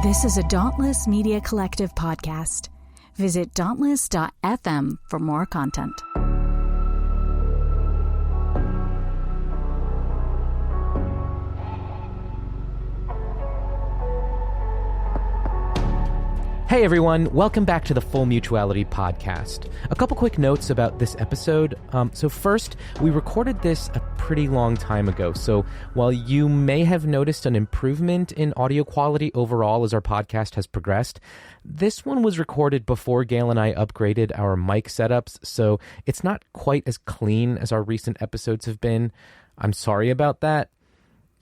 This is a Dauntless Media Collective podcast. Visit dauntless.fm for more content. Hey everyone, welcome back to the Full Mutuality podcast. A couple quick notes about this episode. So first, we recorded this a pretty long time ago, so while you may have noticed an improvement in audio quality overall as our podcast has progressed, this one was recorded before Gail and I upgraded our mic setups, so it's not quite as clean as our recent episodes have been. I'm sorry about that.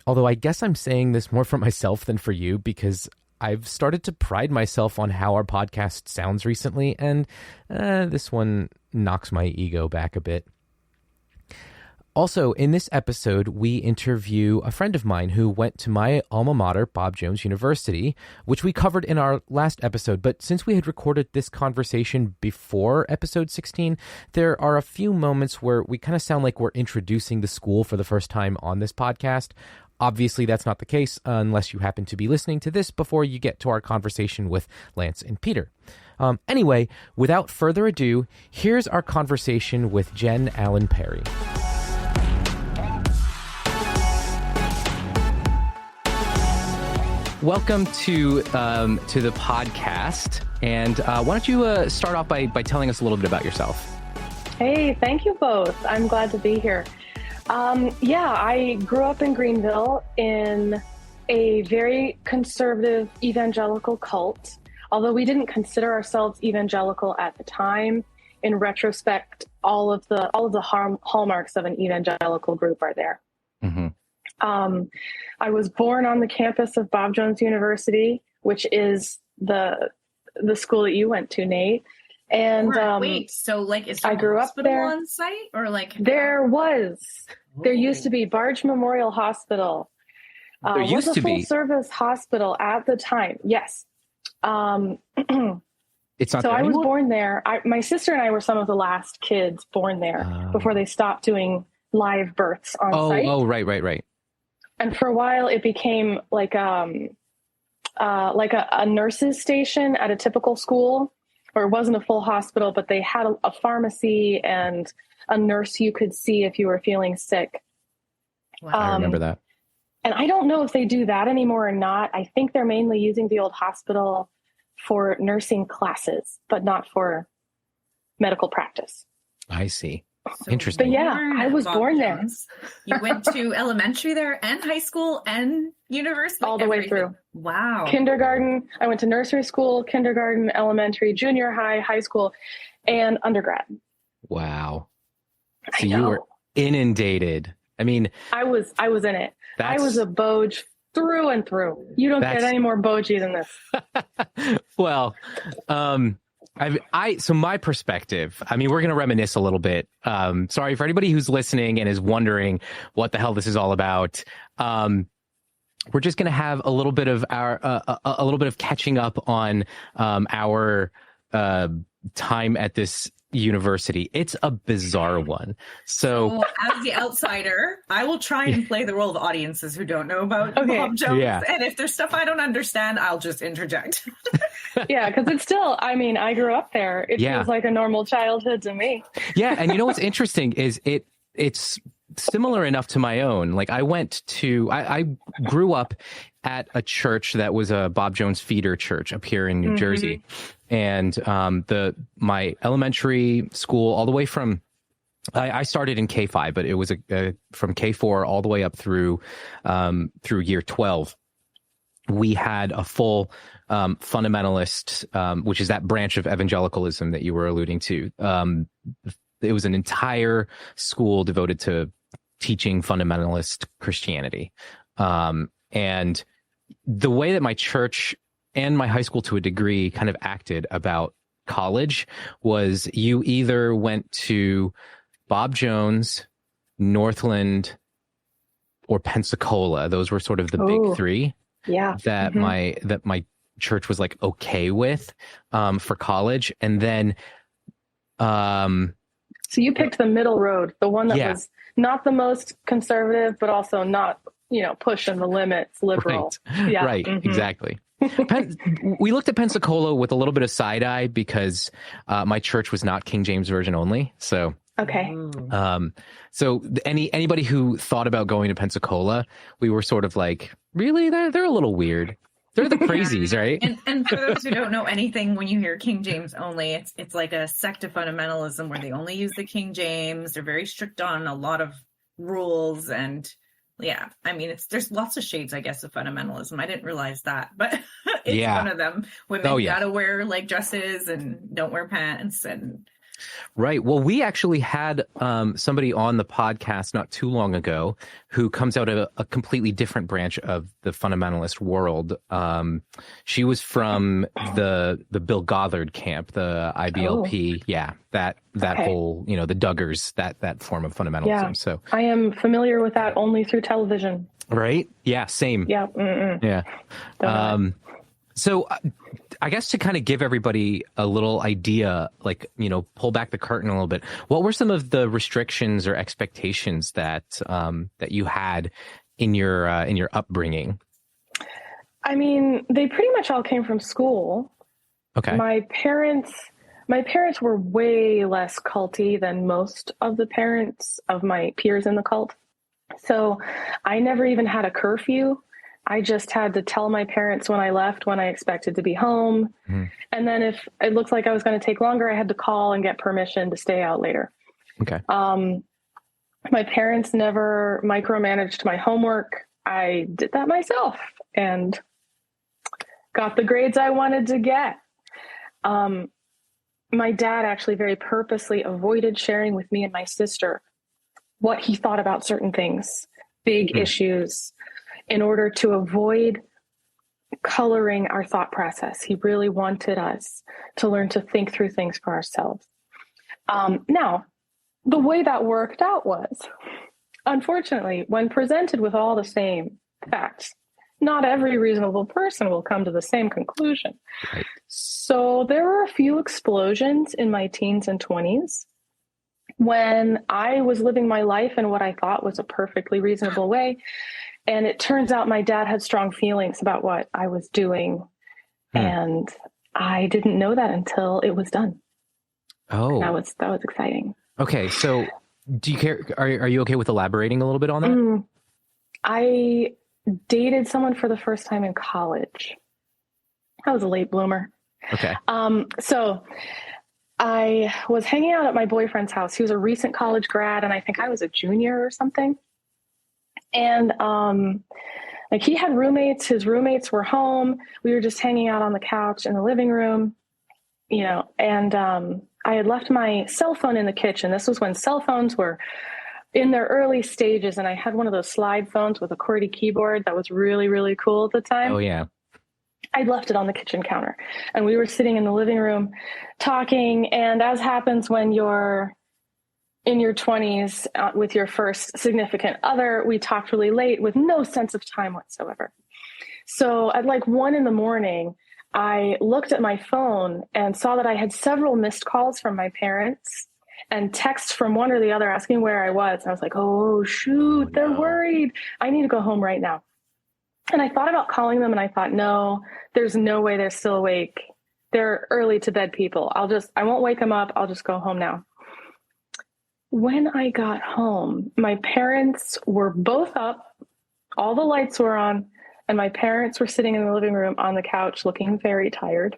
Although I guess I'm saying this more for myself than for you, because I've started to pride myself on how our podcast sounds recently, and this one knocks my ego back a bit. Also, in this episode, we interview a friend of mine who went to my alma mater, Bob Jones University, which we covered in our last episode. But since we had recorded this conversation before episode 16, there are a few moments where we kind of sound like we're introducing the school for the first time on this podcast. Obviously, that's not the case unless you happen to be listening to this before you get to our conversation with Lance and Peter. Anyway, without further ado, here's our conversation with Jenn Alynn-Perri. Welcome to the podcast, and why don't you start off by telling us a little bit about yourself? Hey, thank you both. I'm glad to be here. I grew up in Greenville in a very conservative evangelical cult. Although we didn't consider ourselves evangelical at the time, in retrospect, all of the hallmarks of an evangelical group are there. Mm-hmm. I was born on the campus of Bob Jones University, which is the school that you went to, Nate. And is there I grew a up hospital there on site, or there used to be Barge Memorial Hospital. There used to be a full service hospital at the time. Yes. It's not. So there I anymore? was born there. My sister and I were some of the last kids born there before they stopped doing live births on site. Oh, right. And for a while, it became like a nurse's station at a typical school. Or it wasn't a full hospital, but they had a pharmacy and a nurse you could see if you were feeling sick. Wow. I remember that. And I don't know if they do that anymore or not. I think they're mainly using the old hospital for nursing classes, but not for medical practice. I see. So Interesting. But yeah, I was born there. You went to elementary there and high school and university? All the way through. Wow. Kindergarten. I went to nursery school, kindergarten, elementary, junior high, high school, and undergrad. Wow. I So know. you were inundated. I mean, I was in it. I was a Boge through and through. You don't get any more Bogie than this. Well, so my perspective, I mean, we're going to reminisce a little bit. Sorry for anybody who's listening and is wondering what the hell this is all about. We're just going to have a little bit of a little bit of catching up on our time at this university. It's a bizarre one. So as the outsider, I will try and play the role of audiences who don't know about Bob Jones. Yeah. And if there's stuff I don't understand, I'll just interject. Yeah, because it's still, I mean, I grew up there. It feels like a normal childhood to me. Yeah, and you know what's interesting is it's similar enough to my own. Like I grew up at a church that was a Bob Jones feeder church up here in New Jersey. And my elementary school, all the way from, I started in K5, but it was from K4 all the way up through year 12. We had a full fundamentalist, which is that branch of evangelicalism that you were alluding to. It was an entire school devoted to teaching fundamentalist Christianity. And the way that my church and my high school to a degree kind of acted about college was you either went to Bob Jones, Northland, or Pensacola. Those were sort of the big three that my church was like okay with for college. And then so you picked the middle road, the one that was not the most conservative, but also not, pushing the limits, liberal. Right, exactly. We looked at Pensacola with a little bit of side eye because my church was not King James Version only. So Okay. Anybody who thought about going to Pensacola, we were sort of like, really? They're a little weird. They're the crazies, right? And for those who don't know anything, when you hear King James only, it's like a sect of fundamentalism where they only use the King James. They're very strict on a lot of rules, and yeah, I mean, there's lots of shades, I guess, of fundamentalism. I didn't realize that, but it's one of them. Women gotta wear like dresses and don't wear pants and. Right. Well, we actually had somebody on the podcast not too long ago who comes out of a completely different branch of the fundamentalist world. She was from the Bill Gothard camp, the IBLP. Oh. Yeah, that whole, the Duggars, that form of fundamentalism. Yeah. So I am familiar with that only through television. Right. Yeah. Same. Yeah. Mm-mm. Yeah. So I guess to kind of give everybody a little idea, like, pull back the curtain a little bit, what were some of the restrictions or expectations that you had in your upbringing? I mean, they pretty much all came from school. Okay. My parents were way less culty than most of the parents of my peers in the cult. So I never even had a curfew. I just had to tell my parents when I left, when I expected to be home. Mm-hmm. And then if it looked like I was going to take longer, I had to call and get permission to stay out later. Okay. My parents never micromanaged my homework. I did that myself and got the grades I wanted to get. My dad actually very purposely avoided sharing with me and my sister what he thought about certain things, big issues, in order to avoid coloring our thought process. He really wanted us to learn to think through things for ourselves. Now, the way that worked out was, unfortunately, when presented with all the same facts, not every reasonable person will come to the same conclusion. Right. So there were a few explosions in my teens and 20s when I was living my life in what I thought was a perfectly reasonable way. And it turns out my dad had strong feelings about what I was doing. And I didn't know that until it was done. Oh, that was exciting. Okay. So do you care? Are you okay with elaborating a little bit on that? I dated someone for the first time in college. I was a late bloomer. Okay. So I was hanging out at my boyfriend's house. He was a recent college grad, and I think I was a junior or something. And like he had roommates, his roommates were home. We were just hanging out on the couch in the living room, and I had left my cell phone in the kitchen. This was when cell phones were in their early stages, and I had one of those slide phones with a QWERTY keyboard that was really, really cool at the time. Oh, yeah. I'd left it on the kitchen counter, and we were sitting in the living room talking, and as happens when you're in your 20s with your first significant other, we talked really late with no sense of time whatsoever. So at like 1 a.m, I looked at my phone and saw that I had several missed calls from my parents and texts from one or the other asking where I was. And I was like, oh, shoot, they're worried. I need to go home right now. And I thought about calling them, and I thought, no, there's no way they're still awake. They're early to bed people. I won't wake them up. I'll just go home now. When I got home, my parents were both up, all the lights were on, and my parents were sitting in the living room on the couch looking very tired.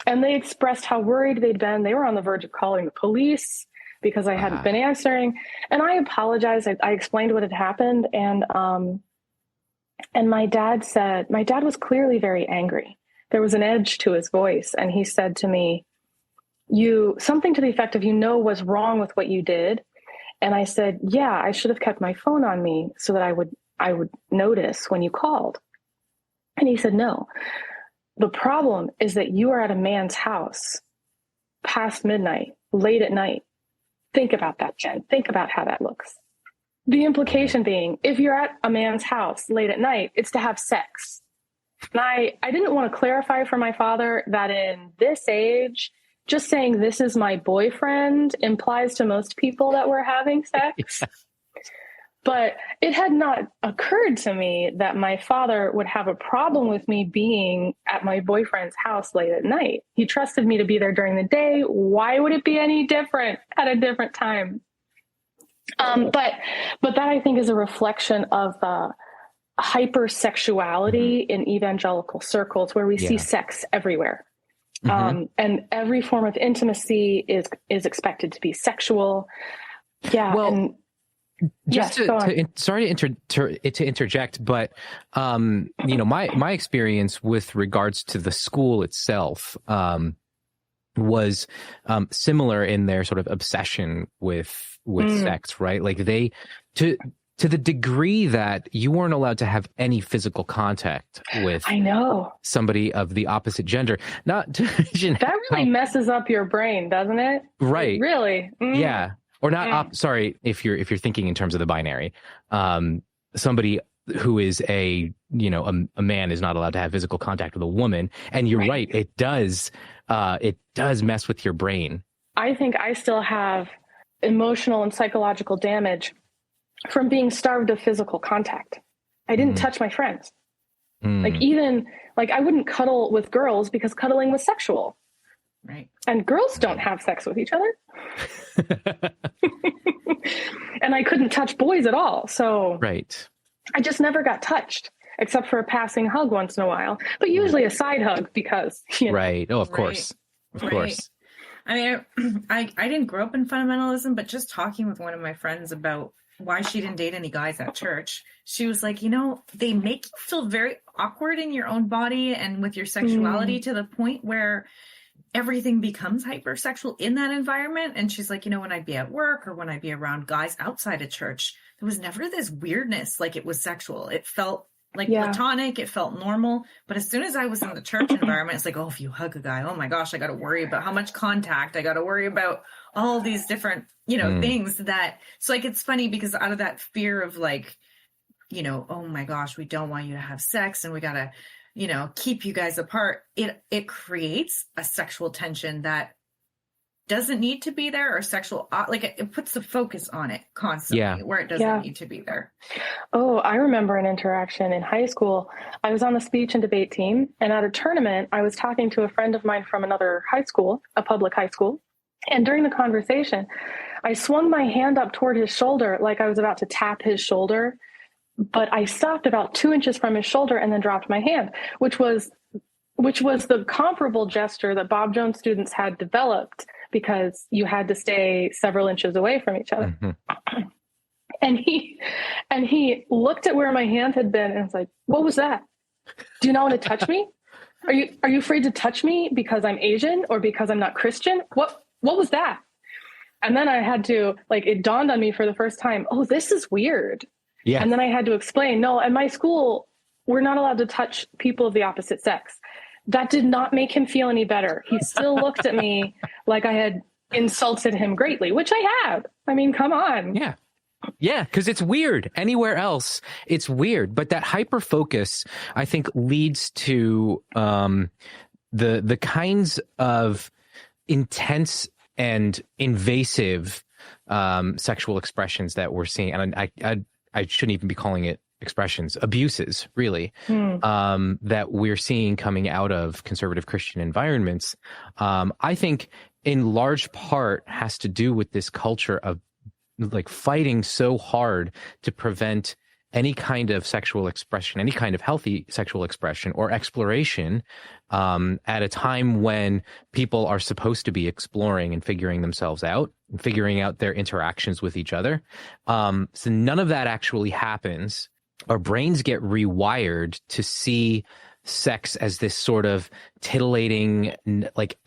And they expressed how worried they'd been. They were on the verge of calling the police because I hadn't been answering. And I apologized. I explained what had happened. And my dad was clearly very angry. There was an edge to his voice. And he said to me, something to the effect of, what's wrong with what you did. And I said, yeah, I should have kept my phone on me so that I would notice when you called. And he said, no, the problem is that you are at a man's house past midnight, late at night. Think about that, Jen. Think about how that looks. The implication being, if you're at a man's house late at night, it's to have sex. And I didn't want to clarify for my father that in this age, just saying this is my boyfriend implies to most people that we're having sex. But it had not occurred to me that my father would have a problem with me being at my boyfriend's house late at night. He trusted me to be there during the day. Why would it be any different at a different time? But that, I think, is a reflection of the hypersexuality in evangelical circles, where we see sex everywhere. And every form of intimacy is expected to be sexual. Yeah. Well, and just sorry to interject, but my experience with regards to the school itself was similar in their sort of obsession with sex, right? Like they to the degree that you weren't allowed to have any physical contact with somebody of the opposite gender. Not to mention that really messes up your brain, doesn't it? Right. Like, really? Yeah. Or not. Sorry, if you're thinking in terms of the binary, somebody who is a man is not allowed to have physical contact with a woman. And you're right. It does mess with your brain. I think I still have emotional and psychological damage from being starved of physical contact. I didn't touch my friends. Like I wouldn't cuddle with girls because cuddling was sexual. Right. And girls don't have sex with each other. And I couldn't touch boys at all. So I just never got touched, except for a passing hug once in a while, but usually a side hug because, Right. Oh, of course. Of course. I mean, I didn't grow up in fundamentalism, but just talking with one of my friends about why she didn't date any guys at church, she was like, they make you feel very awkward in your own body and with your sexuality to the point where everything becomes hypersexual in that environment. And she's like, when I'd be at work or when I'd be around guys outside of church, there was never this weirdness like it was sexual. It felt like platonic, it felt normal. But as soon as I was in the church environment, it's like, oh, if you hug a guy, oh my gosh, I got to worry about how much contact. I got to worry about all these different, things that, so like, it's funny because out of that fear of like, oh my gosh, we don't want you to have sex and we got to, keep you guys apart. It creates a sexual tension that doesn't need to be there, or sexual, like it puts the focus on it constantly where it doesn't need to be there. Oh, I remember an interaction in high school. I was on the speech and debate team, and at a tournament, I was talking to a friend of mine from another high school, a public high school. And during the conversation, I swung my hand up toward his shoulder like I was about to tap his shoulder, but I stopped about 2 inches from his shoulder and then dropped my hand, which was the comparable gesture that Bob Jones students had developed because you had to stay several inches away from each other. And he looked at where my hand had been and was like, "What was that? Do you not want to touch me? Are you afraid to touch me because I'm Asian or because I'm not Christian? What was that?" And then I had to, it dawned on me for the first time, oh, this is weird. Yeah. And then I had to explain, no, at my school, we're not allowed to touch people of the opposite sex. That did not make him feel any better. He still looked at me like I had insulted him greatly, which I have. I mean, come on. Yeah. Yeah, because it's weird. Anywhere else, it's weird. But that hyper focus, I think, leads to the kinds of intense and invasive sexual expressions that we're seeing. And I shouldn't even be calling it expressions, abuses, really, that we're seeing coming out of conservative Christian environments. I think in large part has to do with this culture of fighting so hard to prevent any kind of sexual expression, any kind of healthy sexual expression or exploration at a time when people are supposed to be exploring and figuring themselves out and figuring out their interactions with each other. So none of that actually happens. Our brains get rewired to see sex as this sort of titillating,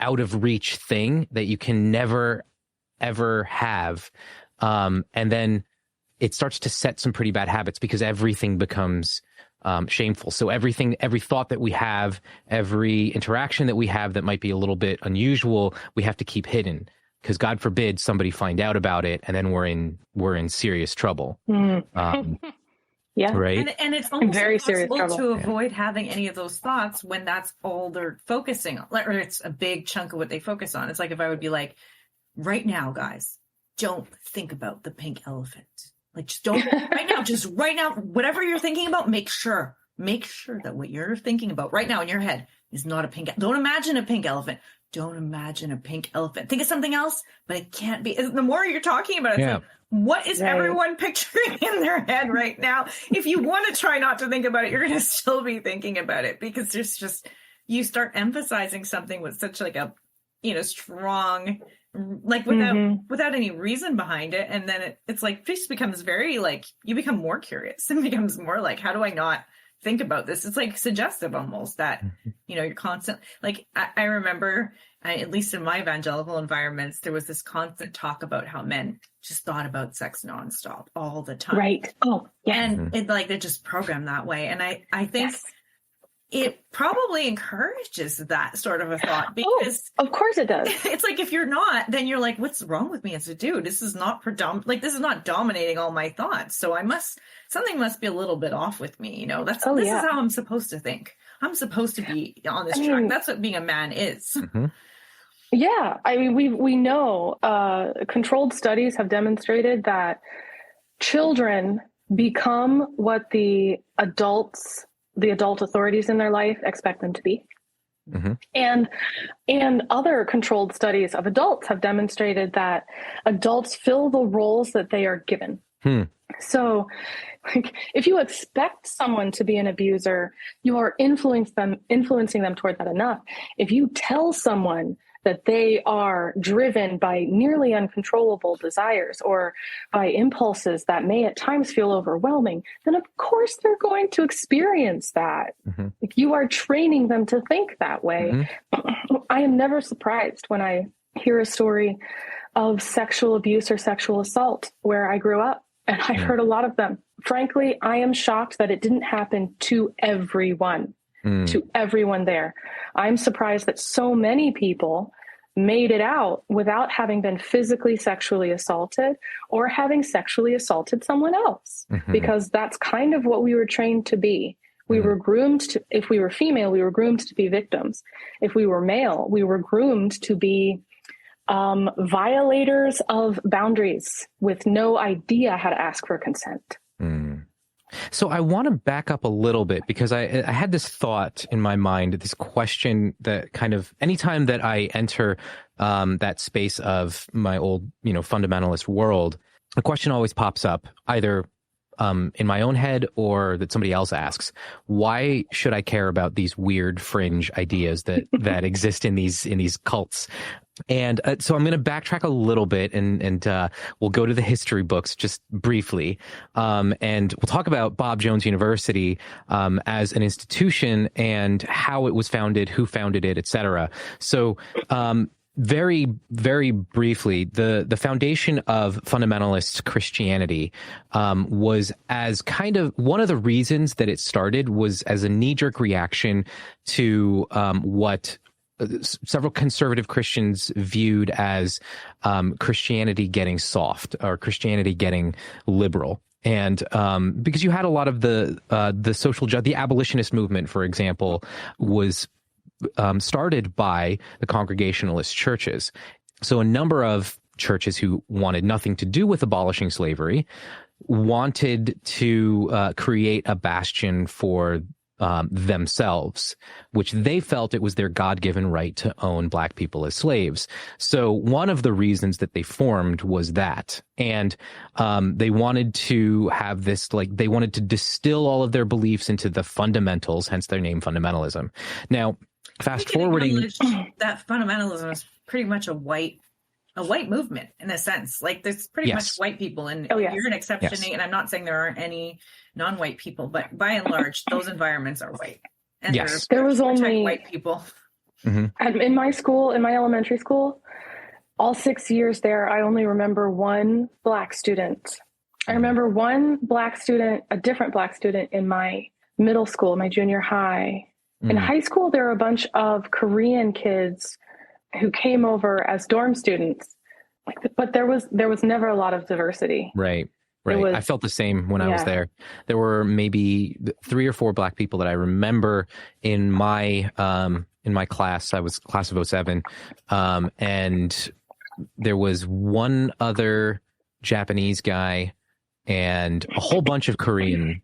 out of reach thing that you can never, ever have. And then it starts to set some pretty bad habits because everything becomes shameful. So every thought that we have, every interaction that we have that might be a little bit unusual, we have to keep hidden because God forbid somebody find out about it, and then we're in serious trouble. Yeah, right. And it's almost very impossible to avoid having any of those thoughts when that's all they're focusing on, or it's a big chunk of what they focus on. It's like if I would be like, right now, guys, don't think about the pink elephant. Like, just don't right now, whatever you're thinking about, make sure that what you're thinking about right now in your head is not a pink. Don't imagine a pink elephant. Don't imagine a pink elephant. Think of something else, but it can't be. The more you're talking about it, it's like, what is everyone picturing in their head right now? If you want to try not to think about it, you're going to still be thinking about it, because there's just, you start emphasizing something with such like a, strong, like without any reason behind it. And then it's like, just becomes very like, you become more curious and becomes more like, how do I not think about this? It's like suggestive almost that, you're constant. Like I remember, at least in my evangelical environments, there was this constant talk about how men just thought about sex nonstop all the time. Right. Oh, yeah. And they're just programmed that way. And I think it probably encourages that sort of a thought, because of course it does. It's like, if you're not, then you're like, what's wrong with me as a dude? This is not this is not dominating all my thoughts. So something must be a little bit off with me. This is how I'm supposed to think. I'm supposed to be on this track. That's what being a man is. Mm-hmm. Yeah. I mean, we know controlled studies have demonstrated that children become what the adult authorities in their life expect them to be. Mm-hmm. And other controlled studies of adults have demonstrated that adults fill the roles that they are given. So like, if you expect someone to be an abuser, you are influencing them toward that enough. If you tell someone that they are driven by nearly uncontrollable desires or by impulses that may at times feel overwhelming, then of course they're going to experience that. Mm-hmm. Like, you are training them to think that way. Mm-hmm. I am never surprised when I hear a story of sexual abuse or sexual assault where I grew up, and I heard a lot of them. Frankly, I am shocked that it didn't happen to everyone. To everyone there. I'm surprised that so many people made it out without having been physically sexually assaulted or having sexually assaulted someone else, because that's kind of what we were trained to be. We were groomed to, if we were female, we were groomed to be victims. If we were male, we were groomed to be violators of boundaries with no idea how to ask for consent. So I want to back up a little bit, because I had this thought in my mind, this question that kind of, anytime that I enter that space of my old, fundamentalist world, a question always pops up, either in my own head or that somebody else asks: why should I care about these weird fringe ideas that exist in these cults? And so I'm going to backtrack a little bit, and we'll go to the history books just briefly, and we'll talk about Bob Jones University as an institution and how it was founded, who founded it, etc. So very, very briefly, the foundation of fundamentalist Christianity was as kind of one of the reasons that it started was as a knee-jerk reaction to what several conservative Christians viewed as Christianity getting soft or Christianity getting liberal. And because you had a lot of the social the abolitionist movement, for example, was started by the Congregationalist churches. So a number of churches who wanted nothing to do with abolishing slavery wanted to create a bastion for themselves, which they felt it was their God-given right to own black people as slaves. So one of the reasons that they formed was that. And they wanted to have this, they wanted to distill all of their beliefs into the fundamentals, hence their name, fundamentalism. Now, fast forwarding, that fundamentalism is pretty much a white movement in a sense. Like, there's pretty much white people, and you're an exception. And I'm not saying there aren't any non-white people, but by and large, those environments are white. And there was only white people. In my school, in my elementary school, all 6 years there, I only remember one black student. I remember one black student, a different black student in my middle school, my junior high. In high school, there were a bunch of Korean kids who came over as dorm students, but there was never a lot of diversity. Right. I felt the same when I was there. There were maybe 3 or 4 black people that I remember in my class. I was class of 07. And there was one other Japanese guy and a whole bunch of Korean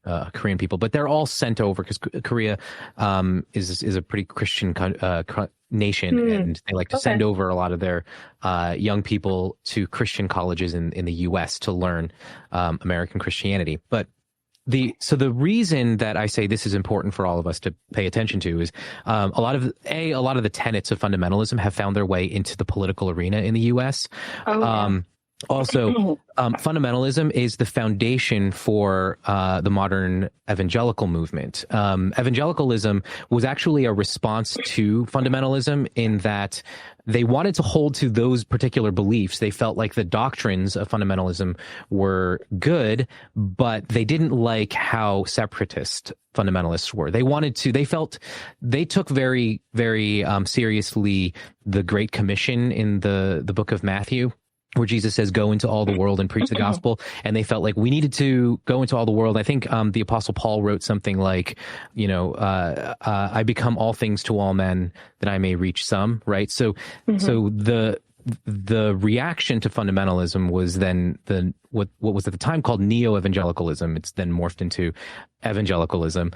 people, but they're all sent over because Korea is a pretty Christian nation, and they like to send over a lot of their young people to Christian colleges in the U.S. to learn American Christianity. But the reason that I say this is important for all of us to pay attention to is a lot of the tenets of fundamentalism have found their way into the political arena in the U.S. Also, fundamentalism is the foundation for the modern evangelical movement. Evangelicalism was actually a response to fundamentalism in that they wanted to hold to those particular beliefs. They felt like the doctrines of fundamentalism were good, but they didn't like how separatist fundamentalists were. They took very, very seriously the Great Commission in the book of Matthew, where Jesus says, go into all the world and preach the gospel. And they felt like we needed to go into all the world. I think the Apostle Paul wrote something like, I become all things to all men that I may reach some, right? So the reaction to fundamentalism was then what was at the time called neo-evangelicalism. It's then morphed into evangelicalism,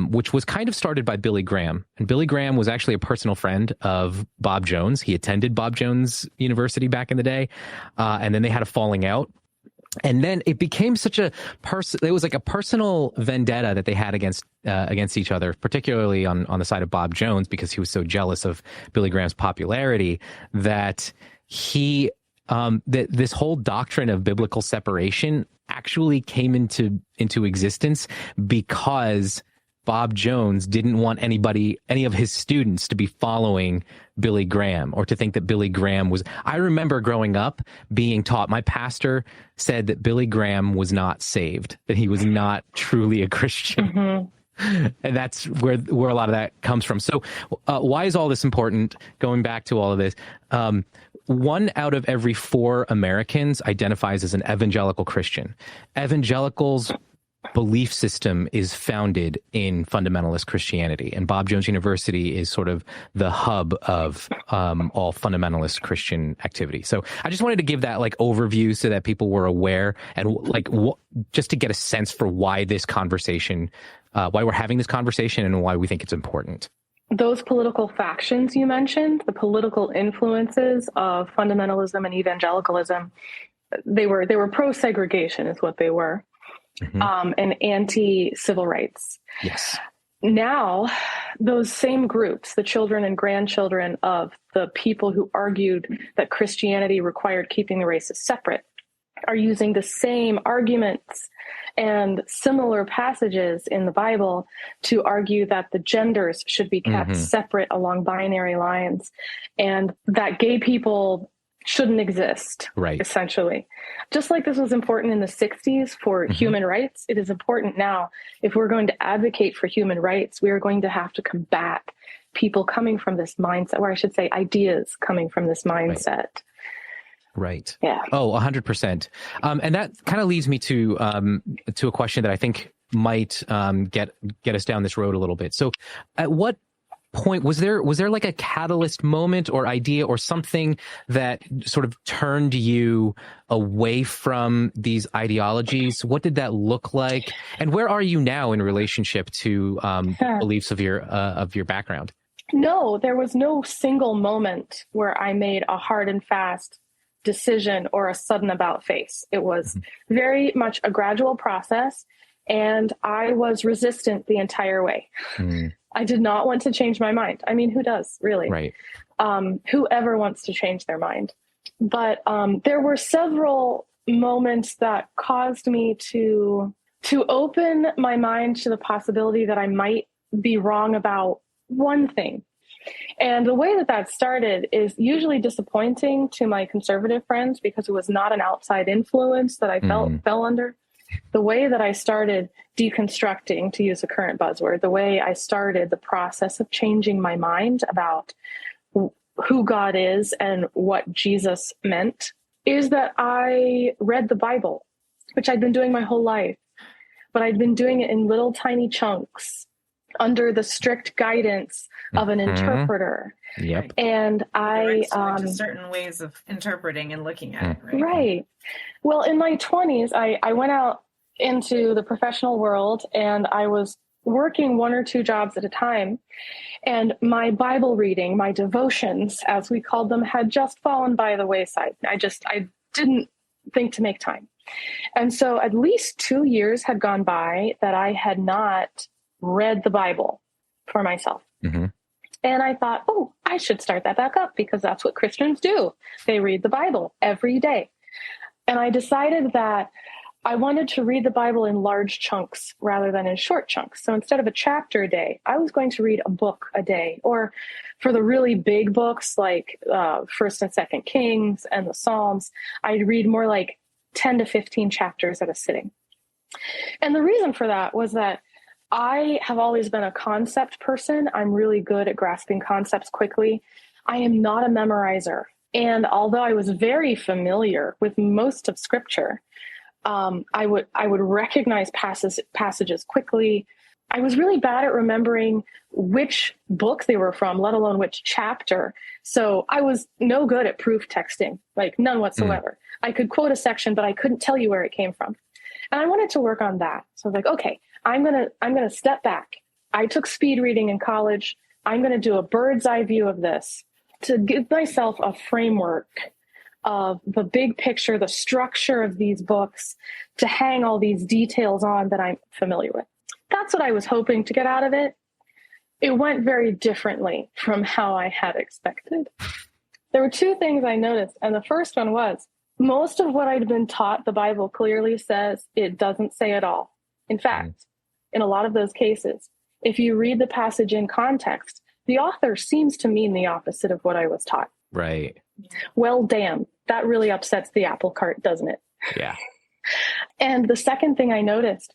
which was kind of started by Billy Graham. And Billy Graham was actually a personal friend of Bob Jones. He attended Bob Jones University back in the day, and then they had a falling out. And then it became it was like a personal vendetta that they had against each other, particularly on the side of Bob Jones, because he was so jealous of Billy Graham's popularity that this whole doctrine of biblical separation actually came into existence because Bob Jones didn't want any of his students to be following Billy Graham or to think that Billy Graham was. I remember growing up being taught, my pastor said that Billy Graham was not saved, that he was not truly a Christian. Mm-hmm. And that's where a lot of that comes from. So why is all this important? Going back to all of this, 1 out of every 4 Americans identifies as an evangelical Christian. Evangelicals' belief system is founded in fundamentalist Christianity, and Bob Jones University is sort of the hub of all fundamentalist Christian activity. So I just wanted to give that overview so that people were aware and just to get a sense for why this conversation, why we're having this conversation, and why we think it's important. Those political factions you mentioned, the political influences of fundamentalism and evangelicalism, they were pro-segregation is what they were. Mm-hmm. And anti-civil rights. Yes. Now, those same groups, the children and grandchildren of the people who argued that Christianity required keeping the races separate, are using the same arguments and similar passages in the Bible to argue that the genders should be kept separate along binary lines, and that gay people shouldn't exist, right? Essentially. Just like this was important in the 60s for human rights, it is important now. If we're going to advocate for human rights, we are going to have to combat people coming from this mindset, or I should say ideas coming from this mindset. Right. Yeah. Oh, 100%. And that kind of leads me to a question that I think might get us down this road a little bit. So at what point was there like a catalyst moment or idea or something that sort of turned you away from these ideologies? What did that look like, and where are you now in relationship to beliefs of your background? No, there was no single moment where I made a hard and fast decision or a sudden about face. It was very much a gradual process, and I was resistant the entire way. I did not want to change my mind. I mean, who does, really? Right. Whoever wants to change their mind. But there were several moments that caused me to open my mind to the possibility that I might be wrong about one thing. And the way that started is usually disappointing to my conservative friends because it was not an outside influence that I fell under. The way that I started deconstructing, to use a current buzzword, the way I started the process of changing my mind about who God is and what Jesus meant is that I read the Bible, which I'd been doing my whole life, but I'd been doing it in little tiny chunks under the strict guidance of an interpreter. Yep. And I to certain ways of interpreting and looking at it, right? Right. Well, in my 20s, I went out into the professional world, and I was working one or two jobs at a time. And my Bible reading, my devotions, as we called them, had just fallen by the wayside. I didn't think to make time. And so at least 2 years had gone by that I had not read the Bible for myself. Mm-hmm. And I thought, oh, I should start that back up, because that's what Christians do. They read the Bible every day. And I decided that I wanted to read the Bible in large chunks rather than in short chunks. So instead of a chapter a day, I was going to read a book a day. Or for the really big books like First and Second Kings and the Psalms, I'd read more like 10 to 15 chapters at a sitting. And the reason for that was that I have always been a concept person. I'm really good at grasping concepts quickly. I am not a memorizer. And although I was very familiar with most of Scripture, I would recognize passages quickly. I was really bad at remembering which book they were from, let alone which chapter. So I was no good at proof texting, like none whatsoever. I could quote a section, but I couldn't tell you where it came from. And I wanted to work on that. So I was like, okay, I'm gonna step back. I took speed reading in college. I'm gonna do a bird's eye view of this to give myself a framework of the big picture, the structure of these books, to hang all these details on that I'm familiar with. That's what I was hoping to get out of it. It went very differently from how I had expected. There were two things I noticed, and the first one was most of what I'd been taught the Bible clearly says it doesn't say at all. In fact, in a lot of those cases, if you read the passage in context, the author seems to mean the opposite of what I was taught. Right. Well, damn, that really upsets the apple cart, doesn't it? Yeah. And the second thing I noticed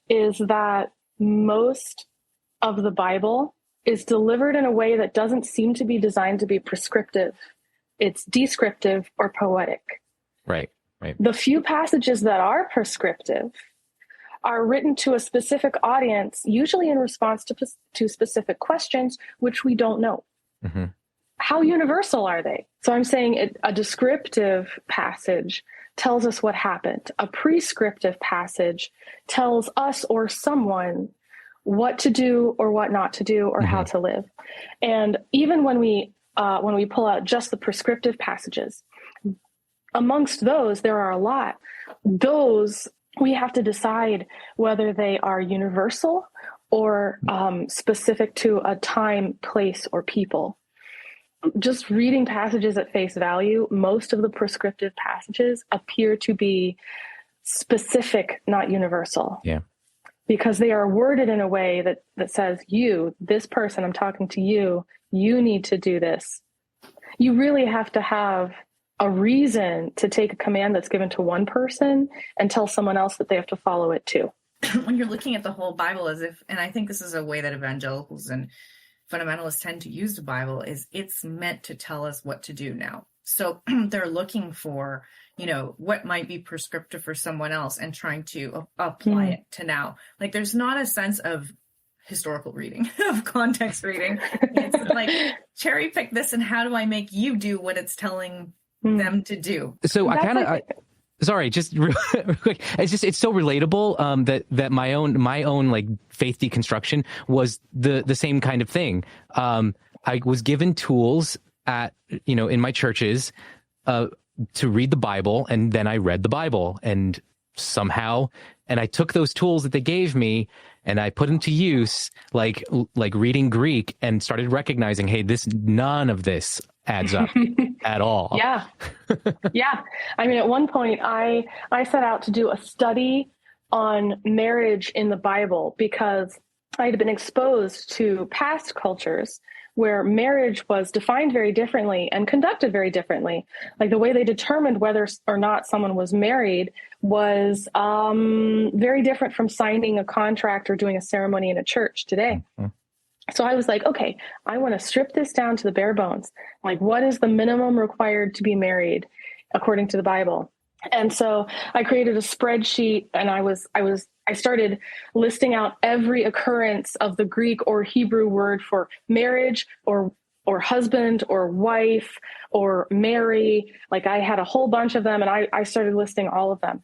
is that most of the Bible is delivered in a way that doesn't seem to be designed to be prescriptive. It's descriptive or poetic. Right. Right. The few passages that are prescriptive are written to a specific audience, usually in response to specific questions, which we don't know. Mm-hmm. How universal are they? So I'm saying a descriptive passage tells us what happened. A prescriptive passage tells us or someone what to do or what not to do or how to live. And even when we pull out just the prescriptive passages, amongst those, there are a lot. Those we have to decide whether they are universal or specific to a time, place, or people. Just reading passages at face value, most of the prescriptive passages appear to be specific, not universal. Yeah. Because they are worded in a way that says, you, this person, I'm talking to you, you need to do this. You really have to have a reason to take a command that's given to one person and tell someone else that they have to follow it too. When you're looking at the whole Bible as if, and I think this is a way that evangelicals and fundamentalists tend to use the Bible, is it's meant to tell us what to do now. So they're looking for, what might be prescriptive for someone else and trying to apply it to now. Like there's not a sense of historical reading, of context reading. It's like cherry pick this and how do I make you do what it's telling them to do? So sorry, just real quick. It's so relatable that my own like faith deconstruction was the same kind of thing. I was given tools in my churches to read the Bible, and then I read the Bible, and I took those tools that they gave me and I put them to use, like reading Greek, and started recognizing, hey, none of this adds up at all. Yeah. Yeah. I mean, at one point I set out to do a study on marriage in the Bible because I had been exposed to past cultures where marriage was defined very differently and conducted very differently. Like the way they determined whether or not someone was married was very different from signing a contract or doing a ceremony in a church today. Mm-hmm. So I was like, okay, I want to strip this down to the bare bones. Like, what is the minimum required to be married according to the Bible? And so I created a spreadsheet, and I started listing out every occurrence of the Greek or Hebrew word for marriage or husband or wife or marry. Like, I had a whole bunch of them, and I started listing all of them.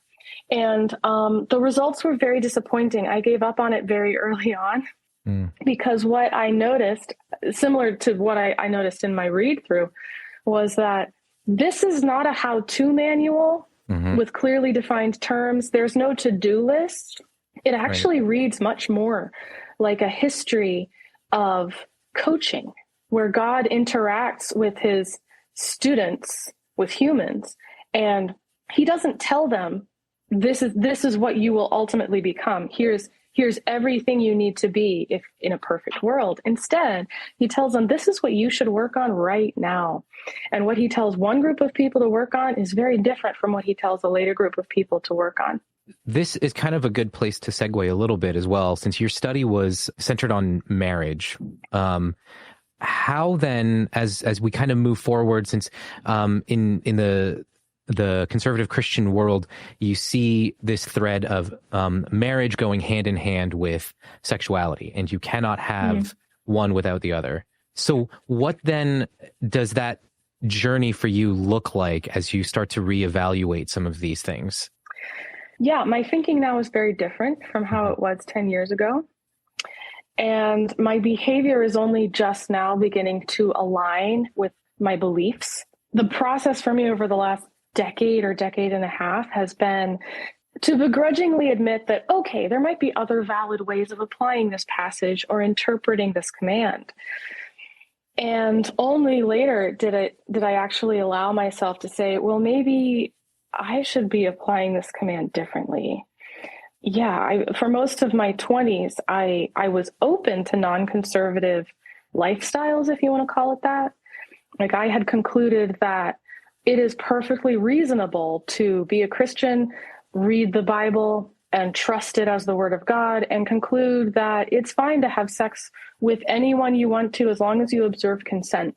And the results were very disappointing. I gave up on it very early on because what I noticed, similar to what I noticed in my read through, was that this is not a how-to manual with clearly defined terms. There's no to-do list. It actually reads much more like a history of coaching, where God interacts with his students, with humans, and he doesn't tell them, this is what you will ultimately become. Here's everything you need to be if in a perfect world. Instead, he tells them, this is what you should work on right now. And what he tells one group of people to work on is very different from what he tells a later group of people to work on. This is kind of a good place to segue a little bit as well, since your study was centered on marriage. How then, as we kind of move forward, since in the conservative Christian world, you see this thread of marriage going hand in hand with sexuality, and you cannot have one without the other. So what then does that journey for you look like as you start to reevaluate some of these things? Yeah, my thinking now is very different from how it was 10 years ago. And my behavior is only just now beginning to align with my beliefs. The process for me over the last decade or decade and a half has been to begrudgingly admit that, okay, there might be other valid ways of applying this passage or interpreting this command. And only later did I actually allow myself to say, well, maybe I should be applying this command differently. Yeah, for most of my 20s, I was open to non-conservative lifestyles, if you want to call it that. Like, I had concluded that it is perfectly reasonable to be a Christian, read the Bible, and trust it as the Word of God, and conclude that it's fine to have sex with anyone you want to as long as you observe consent,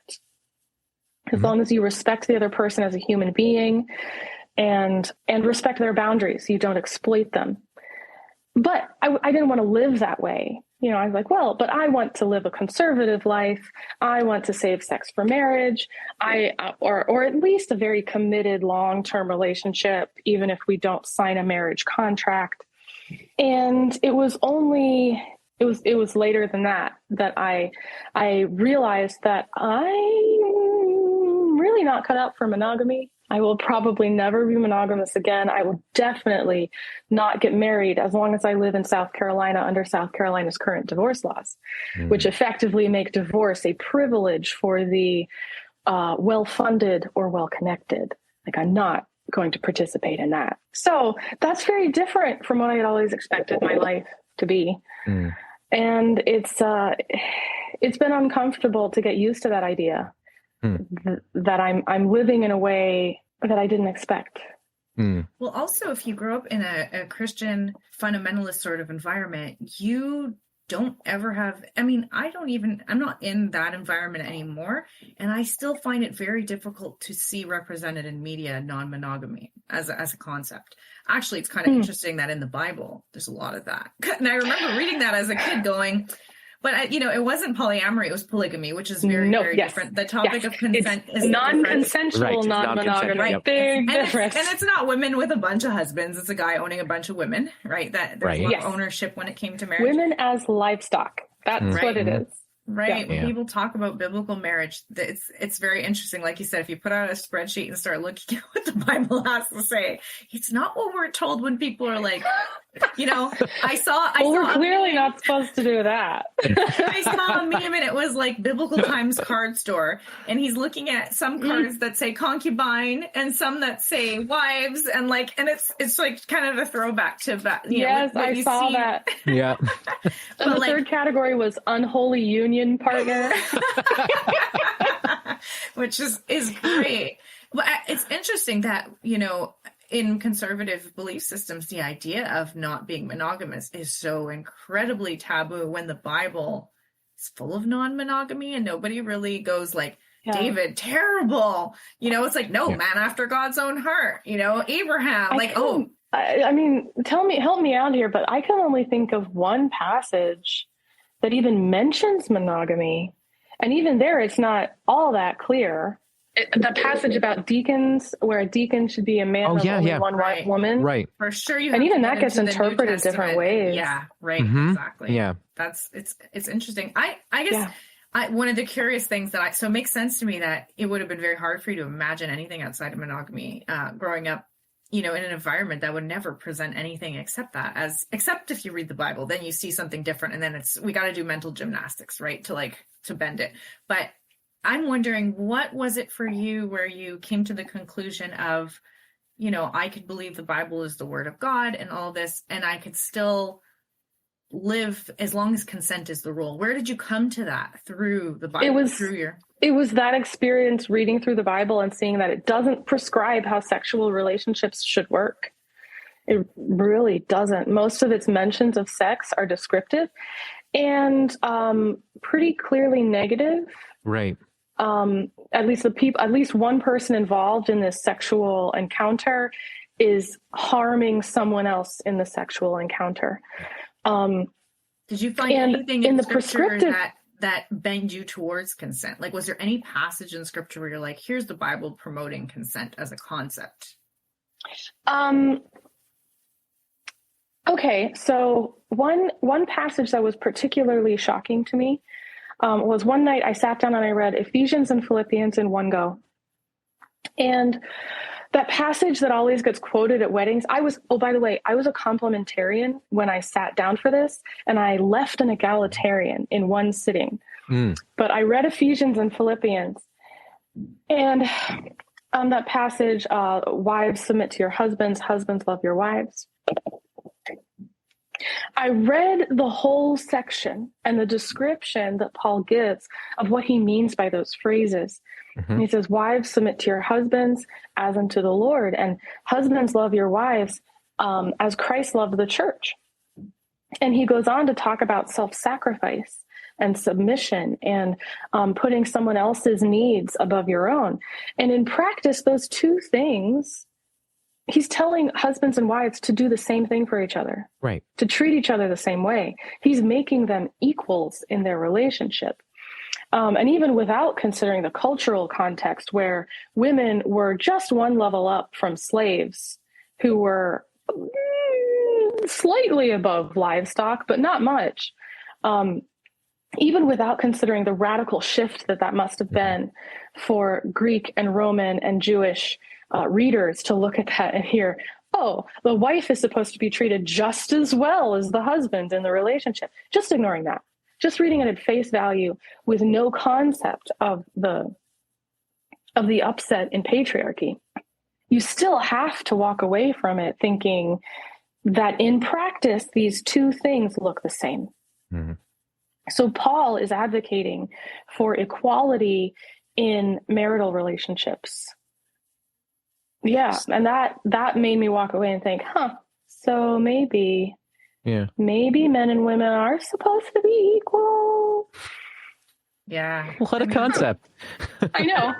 as long as you respect the other person as a human being and respect their boundaries. You don't exploit them. But I didn't want to live that way. You know, I was like, well, but I want to live a conservative life. I want to save sex for marriage. Or at least a very committed long-term relationship, even if we don't sign a marriage contract. And it was later than that I realized that I'm really not cut out for monogamy. I will probably never be monogamous again. I will definitely not get married as long as I live in South Carolina under South Carolina's current divorce laws, which effectively make divorce a privilege for the well-funded or well-connected. Like, I'm not going to participate in that. So that's very different from what I had always expected my life to be. And it's been uncomfortable to get used to that idea. That I'm living in a way that I didn't expect. Well, also, if you grow up in a Christian fundamentalist sort of environment, you don't ever have, I'm not in that environment anymore. And I still find it very difficult to see represented in media non-monogamy as a concept. Actually, it's kind of interesting that in the Bible, there's a lot of that. And I remember reading that as a kid going, but, it wasn't polyamory, it was polygamy, which is very different. The topic of consent is non-consensual, non-monogamy. Right. Big difference. And it's not women with a bunch of husbands. It's a guy owning a bunch of women, right? That there's a lot of ownership when it came to marriage. Women as livestock. That's what it is. Right. When people talk about biblical marriage, it's very interesting. Like you said, if you put out a spreadsheet and start looking at what the Bible has to say, it's not what we're told when people are like, we're clearly not supposed to do that. I saw a meme and it was like Biblical Times card store. And he's looking at some cards that say concubine and some that say wives. And it's like kind of a throwback to that. Yes, I saw that. Yeah. And the third category was unholy union partner. Which is great. Well, it's interesting that, in conservative belief systems, the idea of not being monogamous is so incredibly taboo when the Bible is full of non-monogamy and nobody really goes like, David, terrible. It's like, no, man after God's own heart, Abraham, I mean, help me out here, but I can only think of one passage that even mentions monogamy. And even there, it's not all that clear. The passage about deacons, where a deacon should be a man of only one woman. Right. For sure. And even that gets interpreted different ways. Yeah, right. Mm-hmm. Exactly. Yeah. It's interesting. I guess one of the curious things so it makes sense to me that it would have been very hard for you to imagine anything outside of monogamy growing up, in an environment that would never present anything except if you read the Bible, then you see something different. And then we got to do mental gymnastics, right? To bend it. But I'm wondering, what was it for you where you came to the conclusion of, I could believe the Bible is the word of God and all this, and I could still live as long as consent is the rule? Where did you come to that? Through the Bible? It was that experience reading through the Bible and seeing that it doesn't prescribe how sexual relationships should work. It really doesn't. Most of its mentions of sex are descriptive and pretty clearly negative. Right. At least one person involved in this sexual encounter is harming someone else in the sexual encounter. Did you find anything in the prescriptive that bend you towards consent? Like, was there any passage in scripture where you're like, here's the Bible promoting consent as a concept? Okay. So one passage that was particularly shocking to me was one night I sat down and I read Ephesians and Philippians in one go. And that passage that always gets quoted at weddings, I was a complementarian when I sat down for this, and I left an egalitarian in one sitting. But I read Ephesians and Philippians, and that passage, wives submit to your husbands, husbands love your wives. I read the whole section and the description that Paul gives of what he means by those phrases. Mm-hmm. He says, wives, submit to your husbands as unto the Lord, and husbands, love your wives as Christ loved the church. And he goes on to talk about self-sacrifice and submission and putting someone else's needs above your own. And in practice, those two things, he's telling husbands and wives to do the same thing for each other, right? To treat each other the same way. He's making them equals in their relationship. And even without considering the cultural context where women were just one level up from slaves who were slightly above livestock, but not much. Even without considering the radical shift that must have been for Greek and Roman and Jewish readers to look at that and hear, oh, the wife is supposed to be treated just as well as the husband in the relationship. Just ignoring that. Just reading it at face value with no concept of the upset in patriarchy. You still have to walk away from it thinking that in practice, these two things look the same. Mm-hmm. So Paul is advocating for equality in marital relationships. Yeah, and that made me walk away and think, so maybe men and women are supposed to be equal. Yeah. What a concept. I know.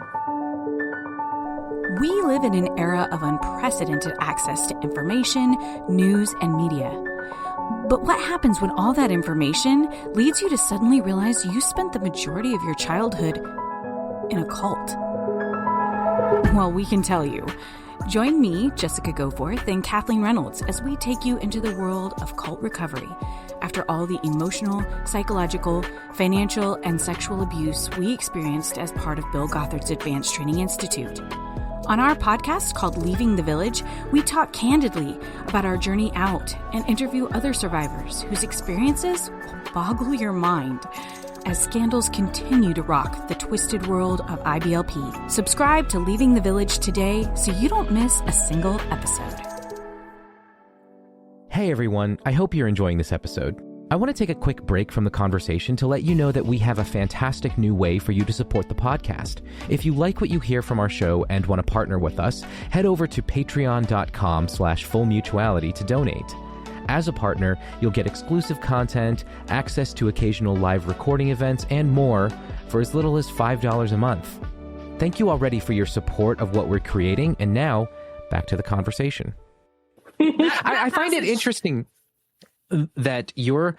We live in an era of unprecedented access to information, news, and media. But what happens when all that information leads you to suddenly realize you spent the majority of your childhood in a cult? Well, we can tell you. Join me, Jessica Goforth, and Kathleen Reynolds as we take you into the world of cult recovery after all the emotional, psychological, financial, and sexual abuse we experienced as part of Bill Gothard's Advanced Training Institute. On our podcast called Leaving the Village, we talk candidly about our journey out and interview other survivors whose experiences will boggle your mind as scandals continue to rock the twisted world of IBLP. Subscribe to Leaving the Village today so you don't miss a single episode. Hey everyone, I hope you're enjoying this episode. I want to take a quick break from the conversation to let you know that we have a fantastic new way for you to support the podcast. If you like what you hear from our show and want to partner with us, head over to patreon.com/fullmutuality to donate. As a partner, you'll get exclusive content, access to occasional live recording events, and more for as little as $5 a month. Thank you already for your support of what we're creating. And now back to the conversation. I find it interesting that your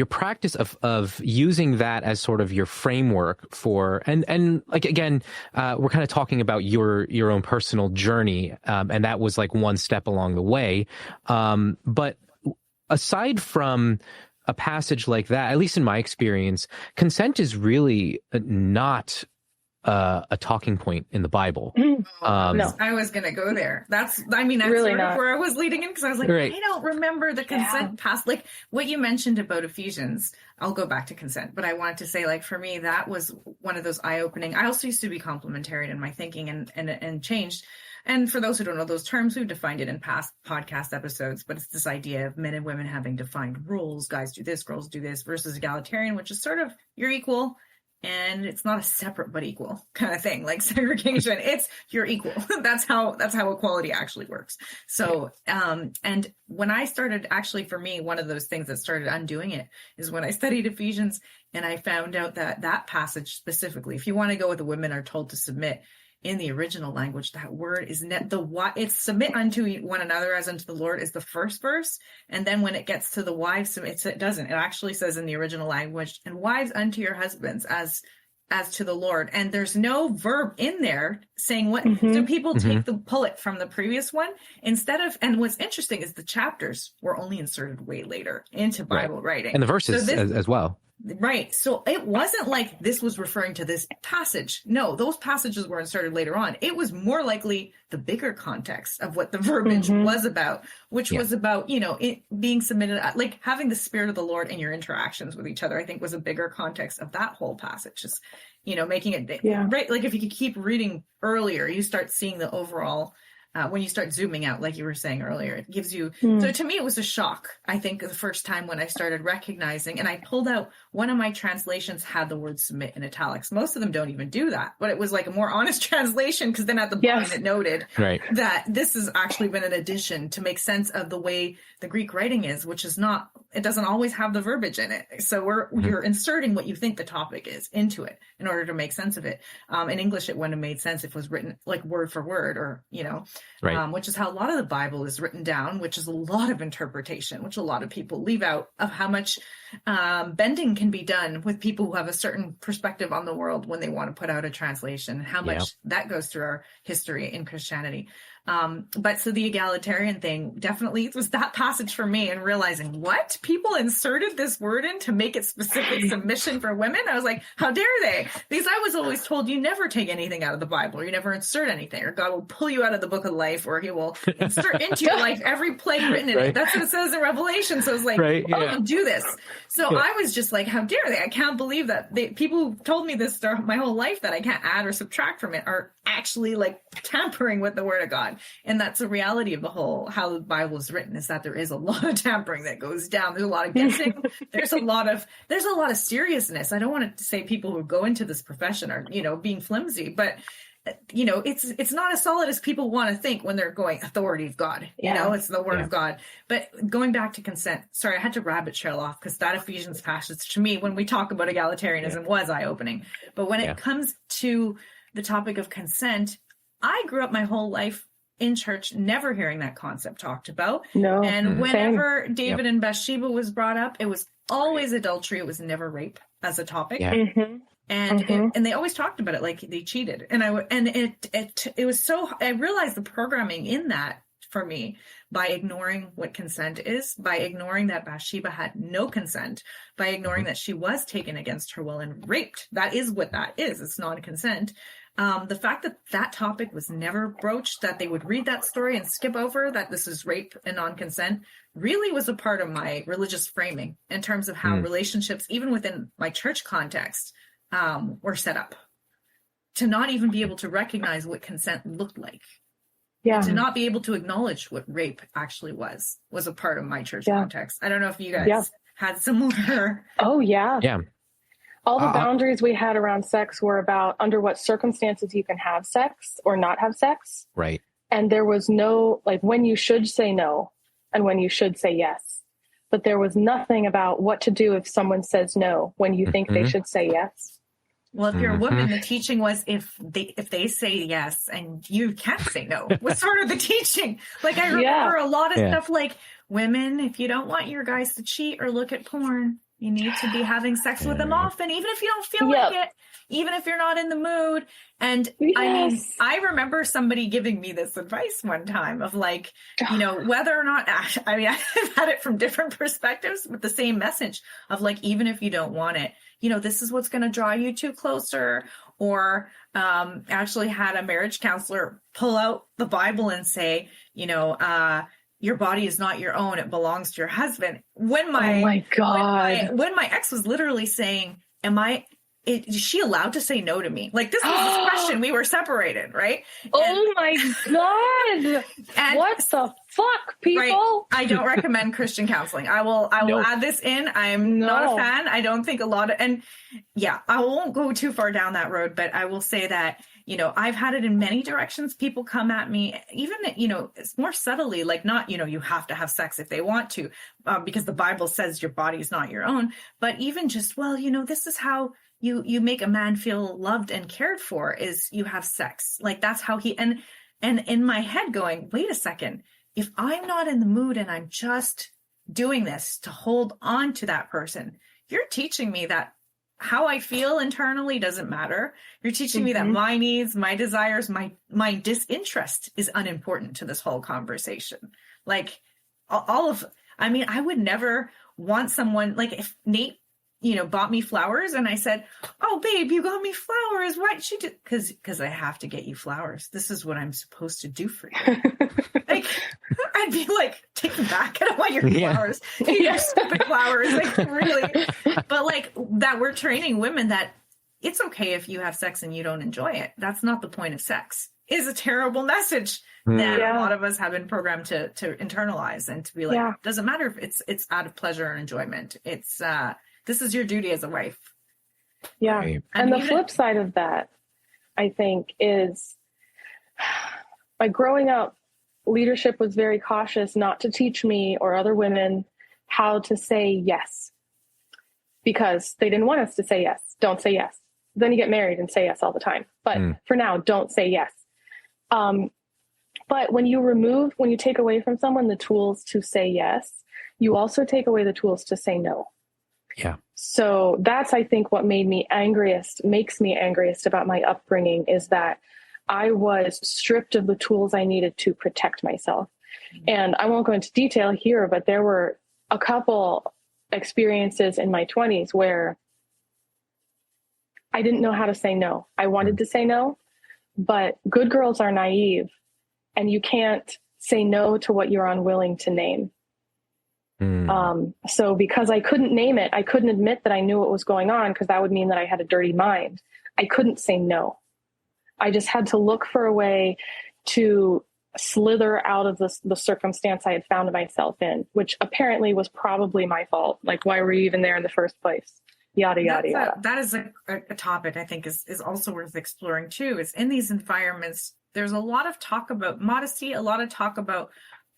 practice of using that as sort of your framework for, and like, again, we're kind of talking about your own personal journey. And that was like one step along the way. But aside from a passage like that, at least in my experience, consent is really not a talking point in the Bible. No. I was going to go there. That's really sort of where I was leading in, because I was like, right. I don't remember the consent past, like what you mentioned about Ephesians. I'll go back to consent, but I wanted to say, like, for me, that was one of those eye-opening. I also used to be complementarian in my thinking and changed. And for those who don't know those terms, we've defined it in past podcast episodes, but it's this idea of men and women having defined rules. Guys do this, girls do this, versus egalitarian, which is sort of you're equal. And it's not a separate but equal kind of thing, like segregation. It's you're equal. That's how equality actually works. So, and when I started, actually for me, one of those things that started undoing it is when I studied Ephesians, and I found out that passage specifically, if you want to go with the women are told to submit, in the original language, that word is it's submit unto one another as unto the Lord is the first verse. And then when it gets to the wives, it doesn't. It actually says in the original language, and wives unto your husbands as to the Lord. And there's no verb in there saying what. So people pull it from the previous one instead of, and what's interesting is the chapters were only inserted way later into Bible writing. And the verses as well. Right. So it wasn't like this was referring to this passage. No, those passages were inserted later on. It was more likely the bigger context of what the verbiage was about, which was about, it being submitted, like having the Spirit of the Lord in your interactions with each other, I think was a bigger context of that whole passage. Just, making it right. Like if you could keep reading earlier, you start seeing the overall when you start zooming out, like you were saying earlier, it gives you, so to me, it was a shock. I think the first time when I started recognizing, and I pulled out, one of my translations had the word submit in italics. Most of them don't even do that, but it was like a more honest translation, because then at the bottom it noted that this has actually been an addition to make sense of the way the Greek writing is, which is not, it doesn't always have the verbiage in it. So you're inserting what you think the topic is into it in order to make sense of it. In English, it wouldn't have made sense if it was written like word for word, or, which is how a lot of the Bible is written down, which is a lot of interpretation, which a lot of people leave out, of how much bending can be done with people who have a certain perspective on the world when they want to put out a translation, and how much that goes through our history in Christianity. But so the egalitarian thing definitely was that passage for me, and realizing what people inserted this word in to make it specific submission for women. I was like, how dare they? Because I was always told you never take anything out of the Bible, or you never insert anything, or God will pull you out of the book of life, or he will insert into your life every plague written in it. That's what it says in Revelation. So I was like, don't do this. So I was just like, how dare they? I can't believe that people who told me this my whole life, that I can't add or subtract from it, are actually like tampering with the word of God. And that's the reality of how the Bible is written, is that there is a lot of tampering that goes down. There's a lot of guessing. There's a lot of seriousness. I don't want to say people who go into this profession are, being flimsy, but it's not as solid as people want to think when they're going authority of God. It's the word of God. But going back to consent, sorry, I had to rabbit trail off, because that Ephesians passage to me, when we talk about egalitarianism, was eye-opening. But when it comes to the topic of consent, I grew up my whole life in church, never hearing that concept talked about. No. And whenever David and Bathsheba was brought up, it was always adultery. It was never rape as a topic. And they always talked about it like they cheated. And it was so, I realized the programming in that for me, by ignoring what consent is, by ignoring that Bathsheba had no consent, by ignoring that she was taken against her will and raped. That is what that is. It's non-consent. The fact that topic was never broached, that they would read that story and skip over that this is rape and non-consent, really was a part of my religious framing in terms of how relationships, even within my church context, were set up. To not even be able to recognize what consent looked like. To not be able to acknowledge what rape actually was a part of my church context. I don't know if you guys had similar. Oh, yeah. All the boundaries we had around sex were about under what circumstances you can have sex or not have sex. Right. And there was no, like, when you should say no and when you should say yes. But there was nothing about what to do if someone says no when you think they should say yes. Well, if you're a woman, the teaching was if they say yes and you can't say no, was sort of the teaching. Like I remember a lot of stuff like, women, if you don't want your guys to cheat or look at porn, you need to be having sex with them often, even if you don't feel like it, even if you're not in the mood. And I mean, I remember somebody giving me this advice one time of like, you know, whether or not, I mean, I've had it from different perspectives with the same message of like, even if you don't want it, you know, this is what's going to draw you two closer. Or actually had a marriage counselor pull out the Bible and say, you know, your body is not your own, it belongs to your husband. When my when my ex was literally saying, is she allowed to say no to me? Like this was his question. We were separated, right? Oh my God. And what the fuck, people? Right, I don't recommend Christian counseling. I will add this in. I'm not a fan. I don't think I won't go too far down that road, but I will say that, you know, I've had it in many directions. People come at me, even, you know, it's more subtly, like not, you know, you have to have sex if they want to, because the Bible says your body is not your own, but even just, well, you know, this is how you make a man feel loved and cared for is you have sex. Like that's how and in my head going, wait a second, if I'm not in the mood and I'm just doing this to hold on to that person, you're teaching me that how I feel internally doesn't matter. You're teaching me that my needs, my desires, my disinterest is unimportant to this whole conversation. Like I would never want someone, like if Nate, you know, bought me flowers and I said, oh babe, you got me flowers. Why'd she do? Cause I have to get you flowers. This is what I'm supposed to do for you. Like, I'd be like, take them back. I don't want your flowers. Your stupid flowers. Like really. But like that we're training women that it's okay if you have sex and you don't enjoy it. That's not the point of sex. Is a terrible message that a lot of us have been programmed to internalize and to be like, doesn't matter if it's out of pleasure and enjoyment. It's, this is your duty as a wife. Yeah. Right. And the flip side of that, I think, is like growing up, leadership was very cautious not to teach me or other women how to say yes, because they didn't want us to say yes. Don't say yes. Then you get married and say yes all the time. But for now, don't say yes. But when you take away from someone the tools to say yes, you also take away the tools to say no. Yeah. So that's, I think, what makes me angriest about my upbringing is that I was stripped of the tools I needed to protect myself. And I won't go into detail here, but there were a couple experiences in my 20s where I didn't know how to say no. I wanted to say no, but good girls are naive, and you can't say no to what you're unwilling to name. So because I couldn't name it, I couldn't admit that I knew what was going on, because that would mean that I had a dirty mind. I couldn't say no. I just had to look for a way to slither out of the circumstance I had found myself in, which apparently was probably my fault. Like, why were you even there in the first place? Yada, yada, yada. That is a topic I think is also worth exploring too, is in these environments, there's a lot of talk about modesty, a lot of talk about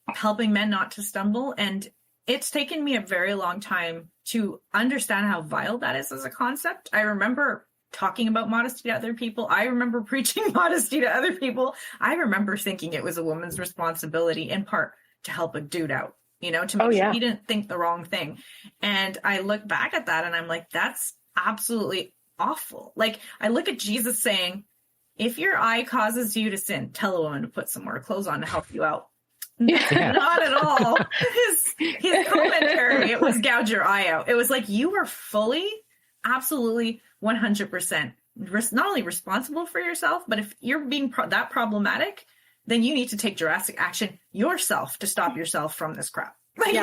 helping men not to stumble. And it's taken me a very long time to understand how vile that is as a concept. I remember talking about modesty to other people. I remember preaching modesty to other people. I remember thinking it was a woman's responsibility in part to help a dude out, you know, to make sure he didn't think the wrong thing. And I look back at that and I'm like, that's absolutely awful. Like I look at Jesus saying, if your eye causes you to sin, tell a woman to put some more clothes on to help you out. Not at all. His commentary, it was gouge your eye out. It was like, you were fully, absolutely 100% not only responsible for yourself, but if you're being that problematic, then you need to take drastic action yourself to stop yourself from this crap. Like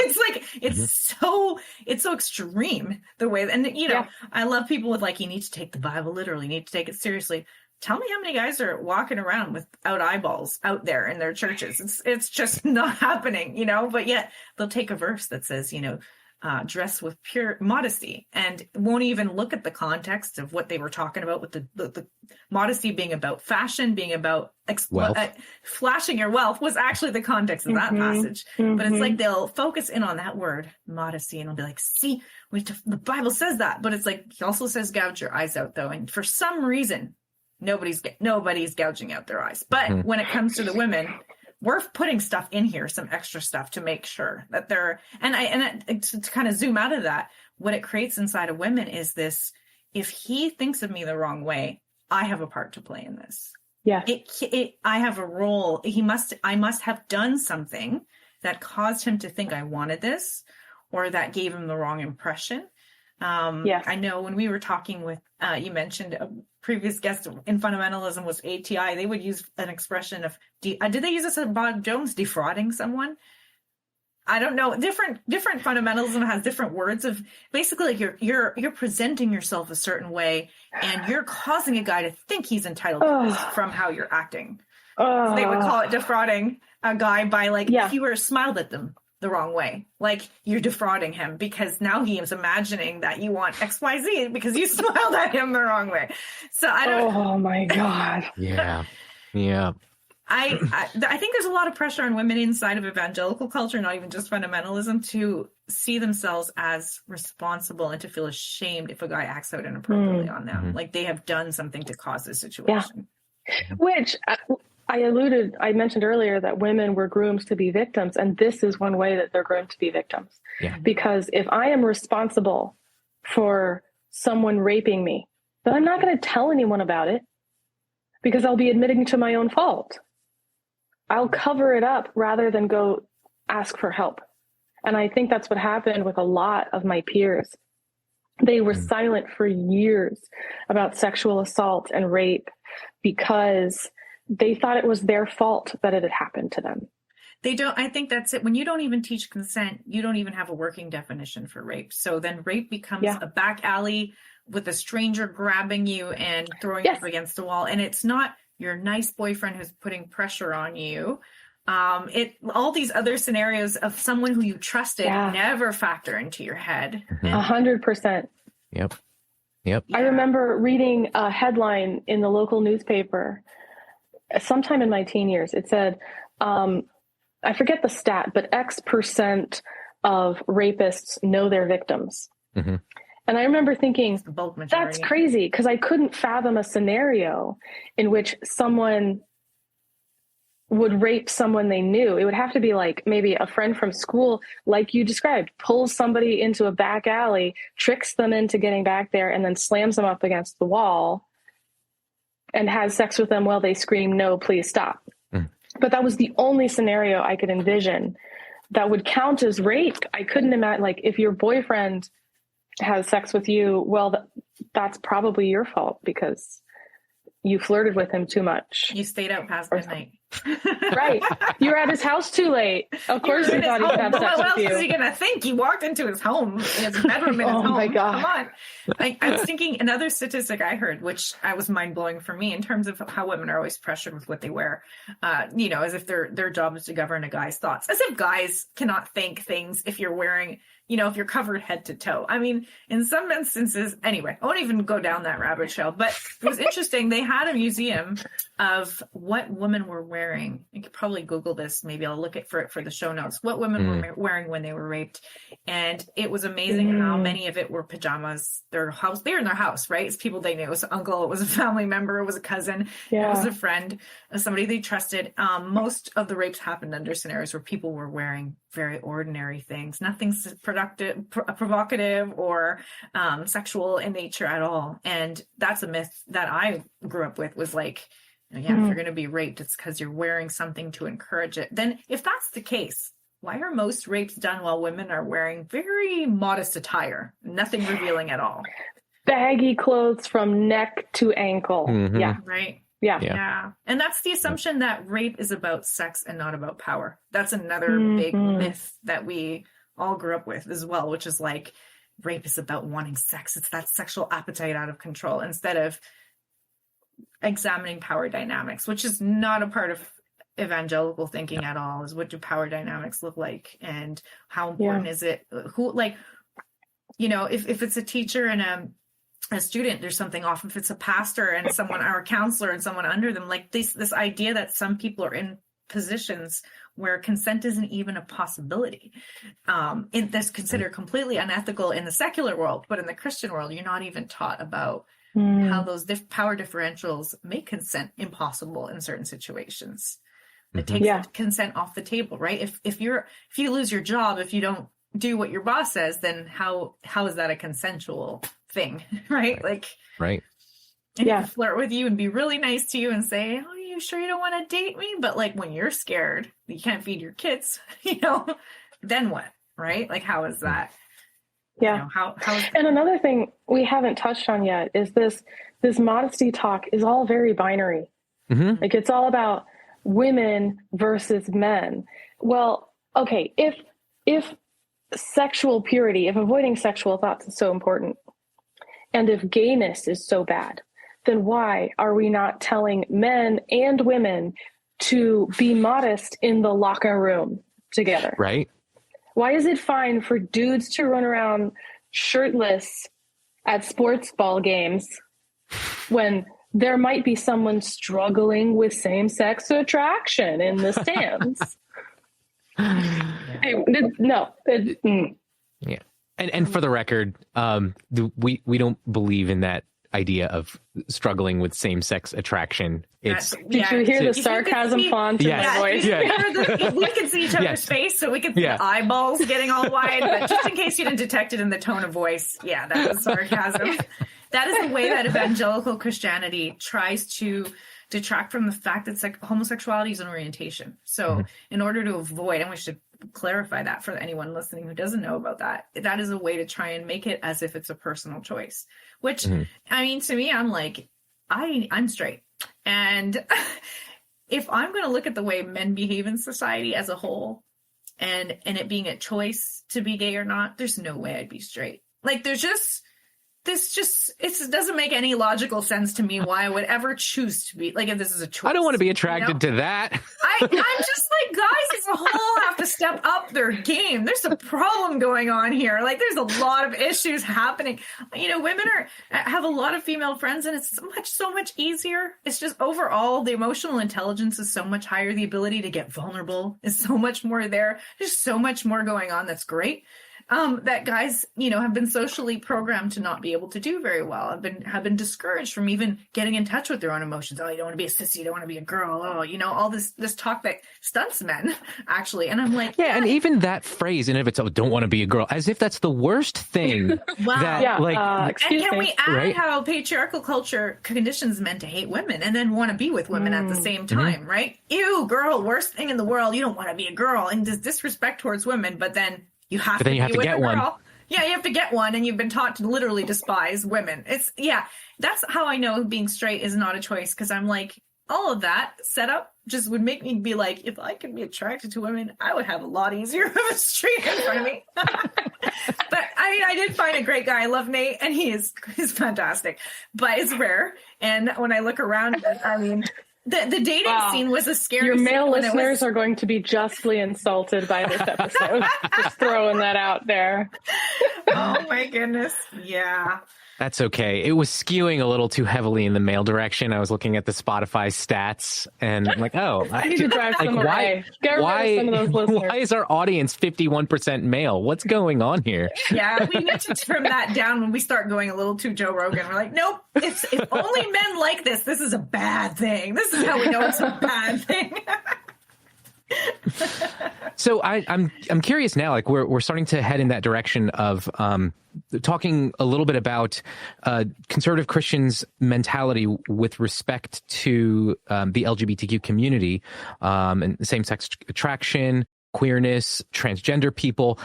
it's so extreme the way. And you know, I love people with like, you need to take the Bible literally, you need to take it seriously. Tell me how many guys are walking around without eyeballs out there in their churches. It's just not happening, you know, but yet they'll take a verse that says, you know, dress with pure modesty and won't even look at the context of what they were talking about, with the modesty being about fashion, being about flashing your wealth was actually the context of that passage. But it's like they'll focus in on that word modesty and they'll be like, see, the Bible says that, but it's like, he also says gouge your eyes out though. And for some reason, nobody's gouging out their eyes. But when it comes to the women, we're putting stuff in here, some extra stuff to make sure that they're, to kind of zoom out of that, what it creates inside of women is this: if he thinks of me the wrong way, I have a part to play in this. Yeah. I have a role. I must have done something that caused him to think I wanted this, or that gave him the wrong impression. I know when we were talking with, you mentioned a previous guest in fundamentalism was ATI. They would use an expression of, did they use this at Bob Jones, defrauding someone? I don't know. Different fundamentalism has different words of basically like you're presenting yourself a certain way and you're causing a guy to think he's entitled to this from how you're acting. So they would call it defrauding a guy by if you were smiled at them the wrong way, like you're defrauding him because now he is imagining that you want XYZ because you smiled at him the wrong way. So I don't. Oh my God. Yeah. I think there's a lot of pressure on women inside of evangelical culture, not even just fundamentalism, to see themselves as responsible and to feel ashamed if a guy acts out inappropriately on them. Like they have done something to cause this situation. Yeah. Which I mentioned earlier that women were groomed to be victims. And this is one way that they're groomed to be victims. Yeah. Because if I am responsible for someone raping me, then I'm not going to tell anyone about it because I'll be admitting to my own fault. I'll cover it up rather than go ask for help. And I think that's what happened with a lot of my peers. They were silent for years about sexual assault and rape because they thought it was their fault that it had happened to them. They don't, I think that's it. When you don't even teach consent, you don't even have a working definition for rape. So then rape becomes a back alley with a stranger grabbing you and throwing you up against the wall. And it's not your nice boyfriend who's putting pressure on you. All these other scenarios of someone who you trusted never factor into your head. 100%. Yep. I remember reading a headline in the local newspaper sometime in my teen years. It said, I forget the stat, but X% of rapists know their victims. And I remember thinking, that's crazy, because I couldn't fathom a scenario in which someone would rape someone they knew. It would have to be like maybe a friend from school, like you described, pulls somebody into a back alley, tricks them into getting back there, and then slams them up against the wall and has sex with them while they scream, "No, please stop." But that was the only scenario I could envision that would count as rape. I couldn't imagine, like, if your boyfriend has sex with you, well, that's probably your fault because you flirted with him too much. You stayed out past midnight. Right. You were at his house too late. Of course you thought he could have sex with you. What else is he going to think? You walked into his home, his bedroom in his home. Oh my God. Come on. I was thinking another statistic I heard, which I was mind-blowing for me in terms of how women are always pressured with what they wear, as if their job is to govern a guy's thoughts, as if guys cannot think things if you're wearing, if you're covered head to toe. I mean, in some instances, anyway, I won't even go down that rabbit trail, but it was interesting. They had a museum of what women were wearing. You could probably Google this. Maybe I'll look for it for the show notes. What women were wearing when they were raped. And it was amazing how many of it were pajamas. They're in their house, right? It's people they knew. It was an uncle. It was a family member. It was a cousin. It was a friend, somebody they trusted. Most of the rapes happened under scenarios where people were wearing very ordinary things, nothing provocative or sexual in nature at all. And that's a myth that I grew up with, was like, if you're going to be raped, it's because you're wearing something to encourage it. Then if that's the case, why are most rapes done while women are wearing very modest attire, nothing revealing at all? Baggy clothes from neck to ankle. Yeah. Right. Yeah. And that's the assumption that rape is about sex and not about power. That's another big myth that we all grew up with as well, which is like rape is about wanting sex. It's that sexual appetite out of control instead of examining power dynamics, which is not a part of evangelical thinking at all is, what do power dynamics look like, and how important is it, who, like, you know, if it's a teacher and a student, there's something off. If it's a pastor and someone, or a counselor and someone under them, like this idea that some people are in positions where consent isn't even a possibility. That's considered completely unethical in the secular world, but in the Christian world, you're not even taught about how those power differentials make consent impossible in certain situations. It takes consent off the table, right? If you lose your job, if you don't do what your boss says, then how is that a consensual thing, right? Like, right. And he can flirt with you and be really nice to you and say, "Oh, you sure you don't want to date me?" But like, when you're scared, you can't feed your kids, you know, then what, right? Like, how is that? Yeah. You know, how and another thing we haven't touched on yet is this modesty talk is all very binary. Like, it's all about women versus men. Well, okay, if sexual purity, if avoiding sexual thoughts is so important, and if gayness is so bad, then why are we not telling men and women to be modest in the locker room together? Right. Why is it fine for dudes to run around shirtless at sports ball games when there might be someone struggling with same-sex attraction in the stands? Yeah. And for the record, we don't believe in that idea of struggling with same-sex attraction. It's Did you hear the sarcasm font in my voice? We can see each other's face, so we can see the eyeballs getting all wide. But just in case you didn't detect it in the tone of voice, that was sarcasm. That is the way that evangelical Christianity tries to detract from the fact that homosexuality is an orientation. So in order to avoid, and we should clarify that for anyone listening who doesn't know about that, that is a way to try and make it as if it's a personal choice, which I mean, to me, I'm like, I'm straight. And if I'm going to look at the way men behave in society as a whole, and it being a choice to be gay or not, there's no way I'd be straight. Like, it doesn't make any logical sense to me why I would ever choose to be, like, if this is a choice. I don't want to be attracted to that. I'm just like, guys as a whole have to step up their game. There's a problem going on here. Like, there's a lot of issues happening. You know, women have a lot of female friends, and it's so much easier. It's just overall, the emotional intelligence is so much higher. The ability to get vulnerable is so much more there. There's so much more going on that's great. That guys, you know, have been socially programmed to not be able to do very well. Have been discouraged from even getting in touch with their own emotions. Oh, you don't want to be a sissy, you don't want to be a girl. Oh, you know, all this talk that stunts men, actually. And I'm like, and even that phrase in and of itself, don't want to be a girl, as if that's the worst thing. And can we add how patriarchal culture conditions men to hate women and then want to be with women at the same time, right? Ew, girl, worst thing in the world. You don't want to be a girl, and this disrespect towards women, but then you have to get one. Yeah, you have to get one, and you've been taught to literally despise women. That's how I know being straight is not a choice, because I'm like, all of that setup just would make me be like, if I could be attracted to women, I would have a lot easier of a street in front of me. But I mean, I did find a great guy. I love Nate, and he's fantastic, but it's rare. And when I look around, I mean, the dating scene was a scary Your scene. male listeners are going to be justly insulted by this episode. Just throwing that out there. Oh my goodness. Yeah. That's okay. It was skewing a little too heavily in the male direction. I was looking at the Spotify stats, and I'm like, I need to drive some away. Get rid of some of those listeners. Why is our audience 51% male? What's going on here? Yeah, we need to trim that down when we start going a little too Joe Rogan. We're like, nope, if only men like this is a bad thing. This is how we know it's a bad thing. So I'm curious now, like we're starting to head in that direction of talking a little bit about conservative Christians' mentality with respect to the LGBTQ community and same-sex attraction, queerness, transgender people.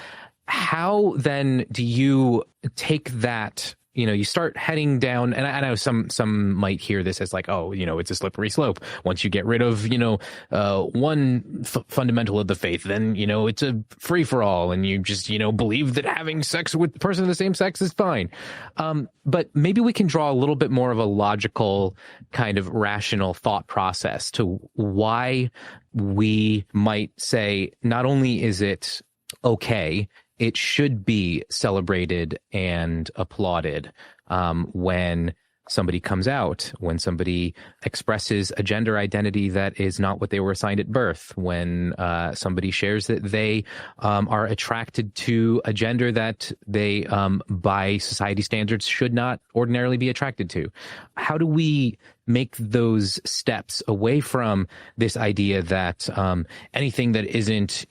How then do you take that you start heading down, and I know some might hear this as like, oh, it's a slippery slope. Once you get rid of, one fundamental of the faith, then, it's a free for all. And you just, believe that having sex with a person of the same sex is fine. But maybe we can draw a little bit more of a logical kind of rational thought process to why we might say, not only is it okay, it should be celebrated and applauded when somebody comes out, when somebody expresses a gender identity that is not what they were assigned at birth, when somebody shares that they are attracted to a gender that they, by society standards, should not ordinarily be attracted to. How do we make those steps away from this idea that anything that isn't,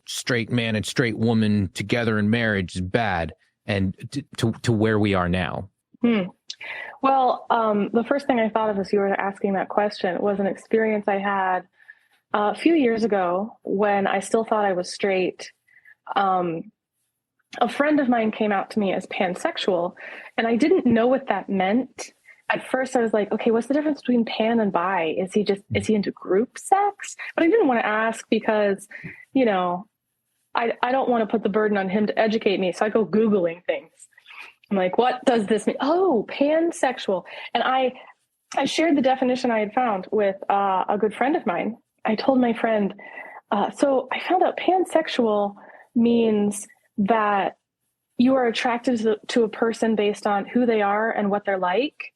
straight man and straight woman together in marriage is bad, and to where we are now? Well, the first thing I thought of as you were asking that question was an experience I had a few years ago when I still thought I was straight. A friend of mine came out to me as pansexual, and I didn't know what that meant. At first I was like, okay, what's the difference between pan and bi? Is he into group sex? But I didn't want to ask because, I don't want to put the burden on him to educate me. So I go Googling things. I'm like, what does this mean? Oh, pansexual. And I shared the definition I had found with a good friend of mine. I told my friend, so I found out pansexual means that you are attracted to a person based on who they are and what they're like,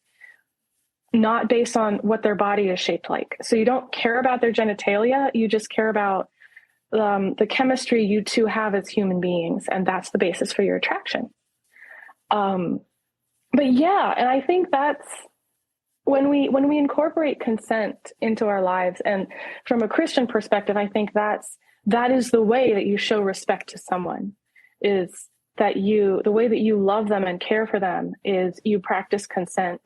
not based on what their body is shaped like. So you don't care about their genitalia. You just care about the chemistry you two have as human beings. And that's the basis for your attraction. But yeah, and I think that's when we incorporate consent into our lives, and from a Christian perspective, I think that is the way that you show respect to someone, is that the way that you love them and care for them is you practice consent.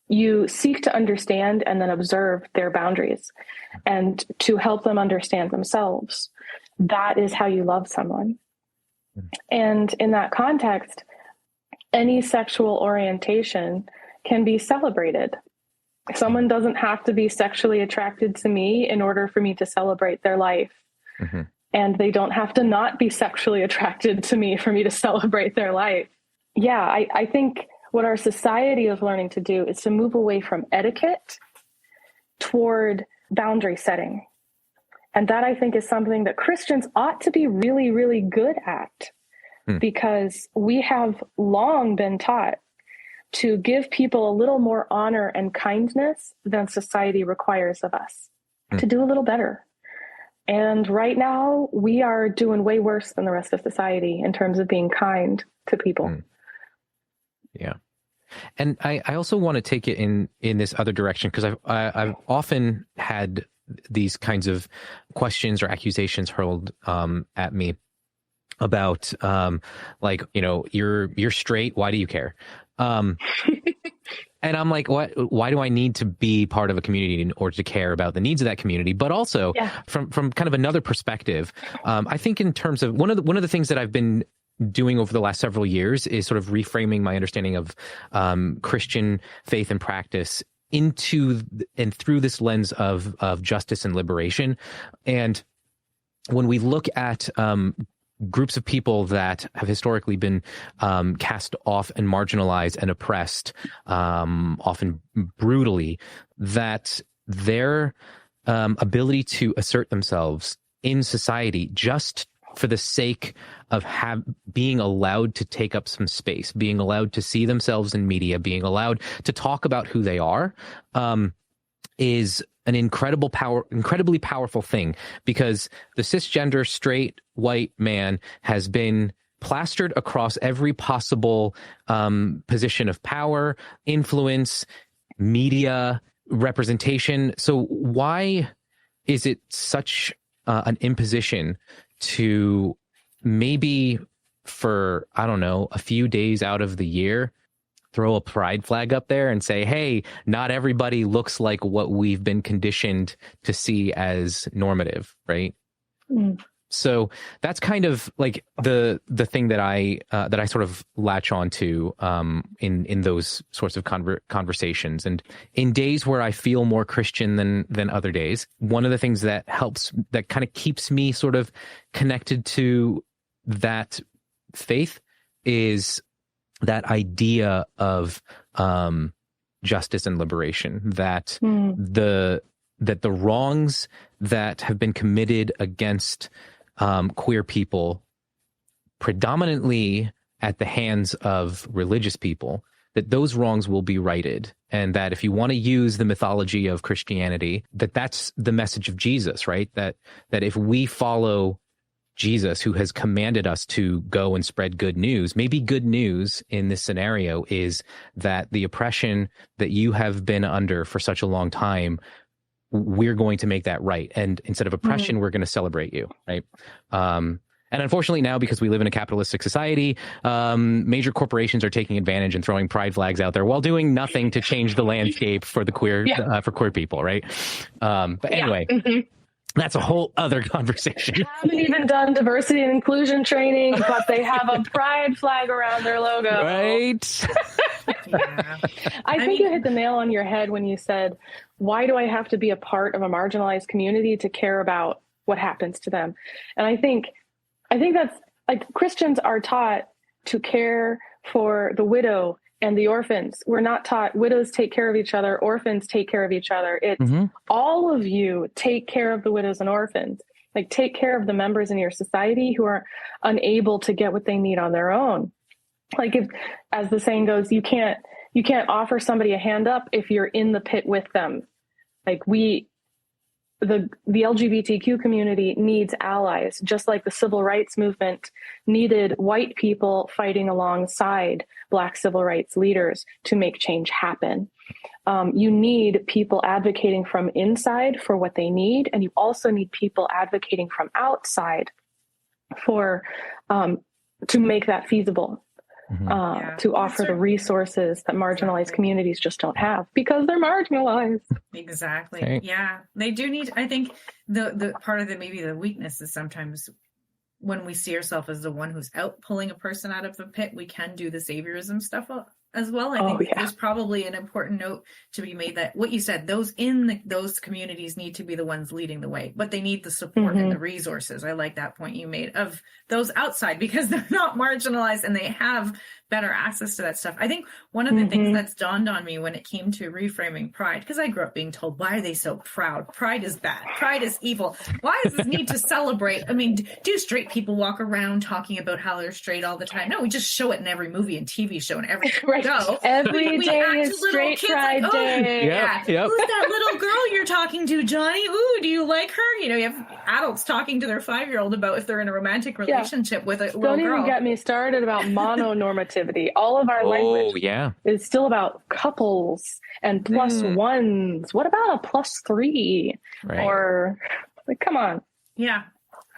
You seek to understand and then observe their boundaries and to help them understand themselves. That is how you love someone. And in that context, any sexual orientation can be celebrated. Someone doesn't have to be sexually attracted to me in order for me to celebrate their life. Mm-hmm. And they don't have to not be sexually attracted to me for me to celebrate their life. Yeah, I think what our society is learning to do is to move away from etiquette toward boundary setting. And that, I think, is something that Christians ought to be really, really good at, because we have long been taught to give people a little more honor and kindness than society requires of us, to do a little better. And right now, we are doing way worse than the rest of society in terms of being kind to people. Yeah. And I also want to take it in this other direction, because I've often had these kinds of questions or accusations hurled at me about you're straight, why do you care? And I'm like, why do I need to be part of a community in order to care about the needs of that community? But also from kind of another perspective, I think in terms of one of the things that I've been doing over the last several years is sort of reframing my understanding of Christian faith and practice into and through this lens of justice and liberation. And when we look at groups of people that have historically been cast off and marginalized and oppressed, often brutally, that their ability to assert themselves in society just for the sake of being allowed to take up some space, being allowed to see themselves in media, being allowed to talk about who they are, is an incredibly powerful thing, because the cisgender straight white man has been plastered across every possible position of power, influence, media, representation. So why is it such an imposition to maybe for, I don't know, a few days out of the year, throw a pride flag up there and say, hey, not everybody looks like what we've been conditioned to see as normative, right? So that's kind of like the thing that I sort of latch onto in those sorts of conversations. And in days where I feel more Christian than other days, one of the things that kind of keeps me sort of connected to that faith is that idea of justice and liberation, that the wrongs that have been committed against queer people, predominantly at the hands of religious people, that those wrongs will be righted. And that if you want to use the mythology of Christianity, that's the message of Jesus, right? That if we follow Jesus, who has commanded us to go and spread good news, maybe good news in this scenario is that the oppression that you have been under for such a long time, we're going to make that right. And instead of oppression, we're going to celebrate you, right? And unfortunately now, because we live in a capitalistic society, major corporations are taking advantage and throwing pride flags out there while doing nothing to change the landscape for the queer, for queer people, right? But anyway, that's a whole other conversation. They haven't even done diversity and inclusion training, but they have a pride flag around their logo. Right. I think you hit the nail on your head when you said, why do I have to be a part of a marginalized community to care about what happens to them? And I think that's like Christians are taught to care for the widow and the orphans. We're not taught widows take care of each other, orphans take care of each other. It's all of you take care of the widows and orphans. Like take care of the members in your society who are unable to get what they need on their own. Like if, as the saying goes, you can't offer somebody a hand up if you're in the pit with them. Like the LGBTQ community needs allies, just like the civil rights movement needed white people fighting alongside Black civil rights leaders to make change happen. You need people advocating from inside for what they need, and you also need people advocating from outside for to make that feasible. To offer the resources that marginalized communities just don't have because they're marginalized. Exactly. Okay. Yeah. They do need, I think the part of maybe the weakness is sometimes when we see ourselves as the one who's out pulling a person out of the pit, we can do the saviorism stuff as well. I think there's probably an important note to be made that what you said, those in those communities need to be the ones leading the way, but they need the support and the resources. I like that point you made of those outside because they're not marginalized and they have better access to that stuff. I think one of the things that's dawned on me when it came to reframing pride, because I grew up being told, why are they so proud? Pride is bad. Pride is evil. Why is this need to celebrate? I mean, do straight people walk around talking about how they're straight all the time? No, we just show it in every movie and TV show and every show. Every day is straight pride day. Yep. Who's that little girl you're talking to, Johnny? Ooh, do you like her? You know, you have adults talking to their 5-year-old about if they're in a romantic relationship with a little girl. Don't even get me started about mononormativity. All of our language is still about couples and plus ones. What about a plus 3? Right. Or, like, come on. Yeah,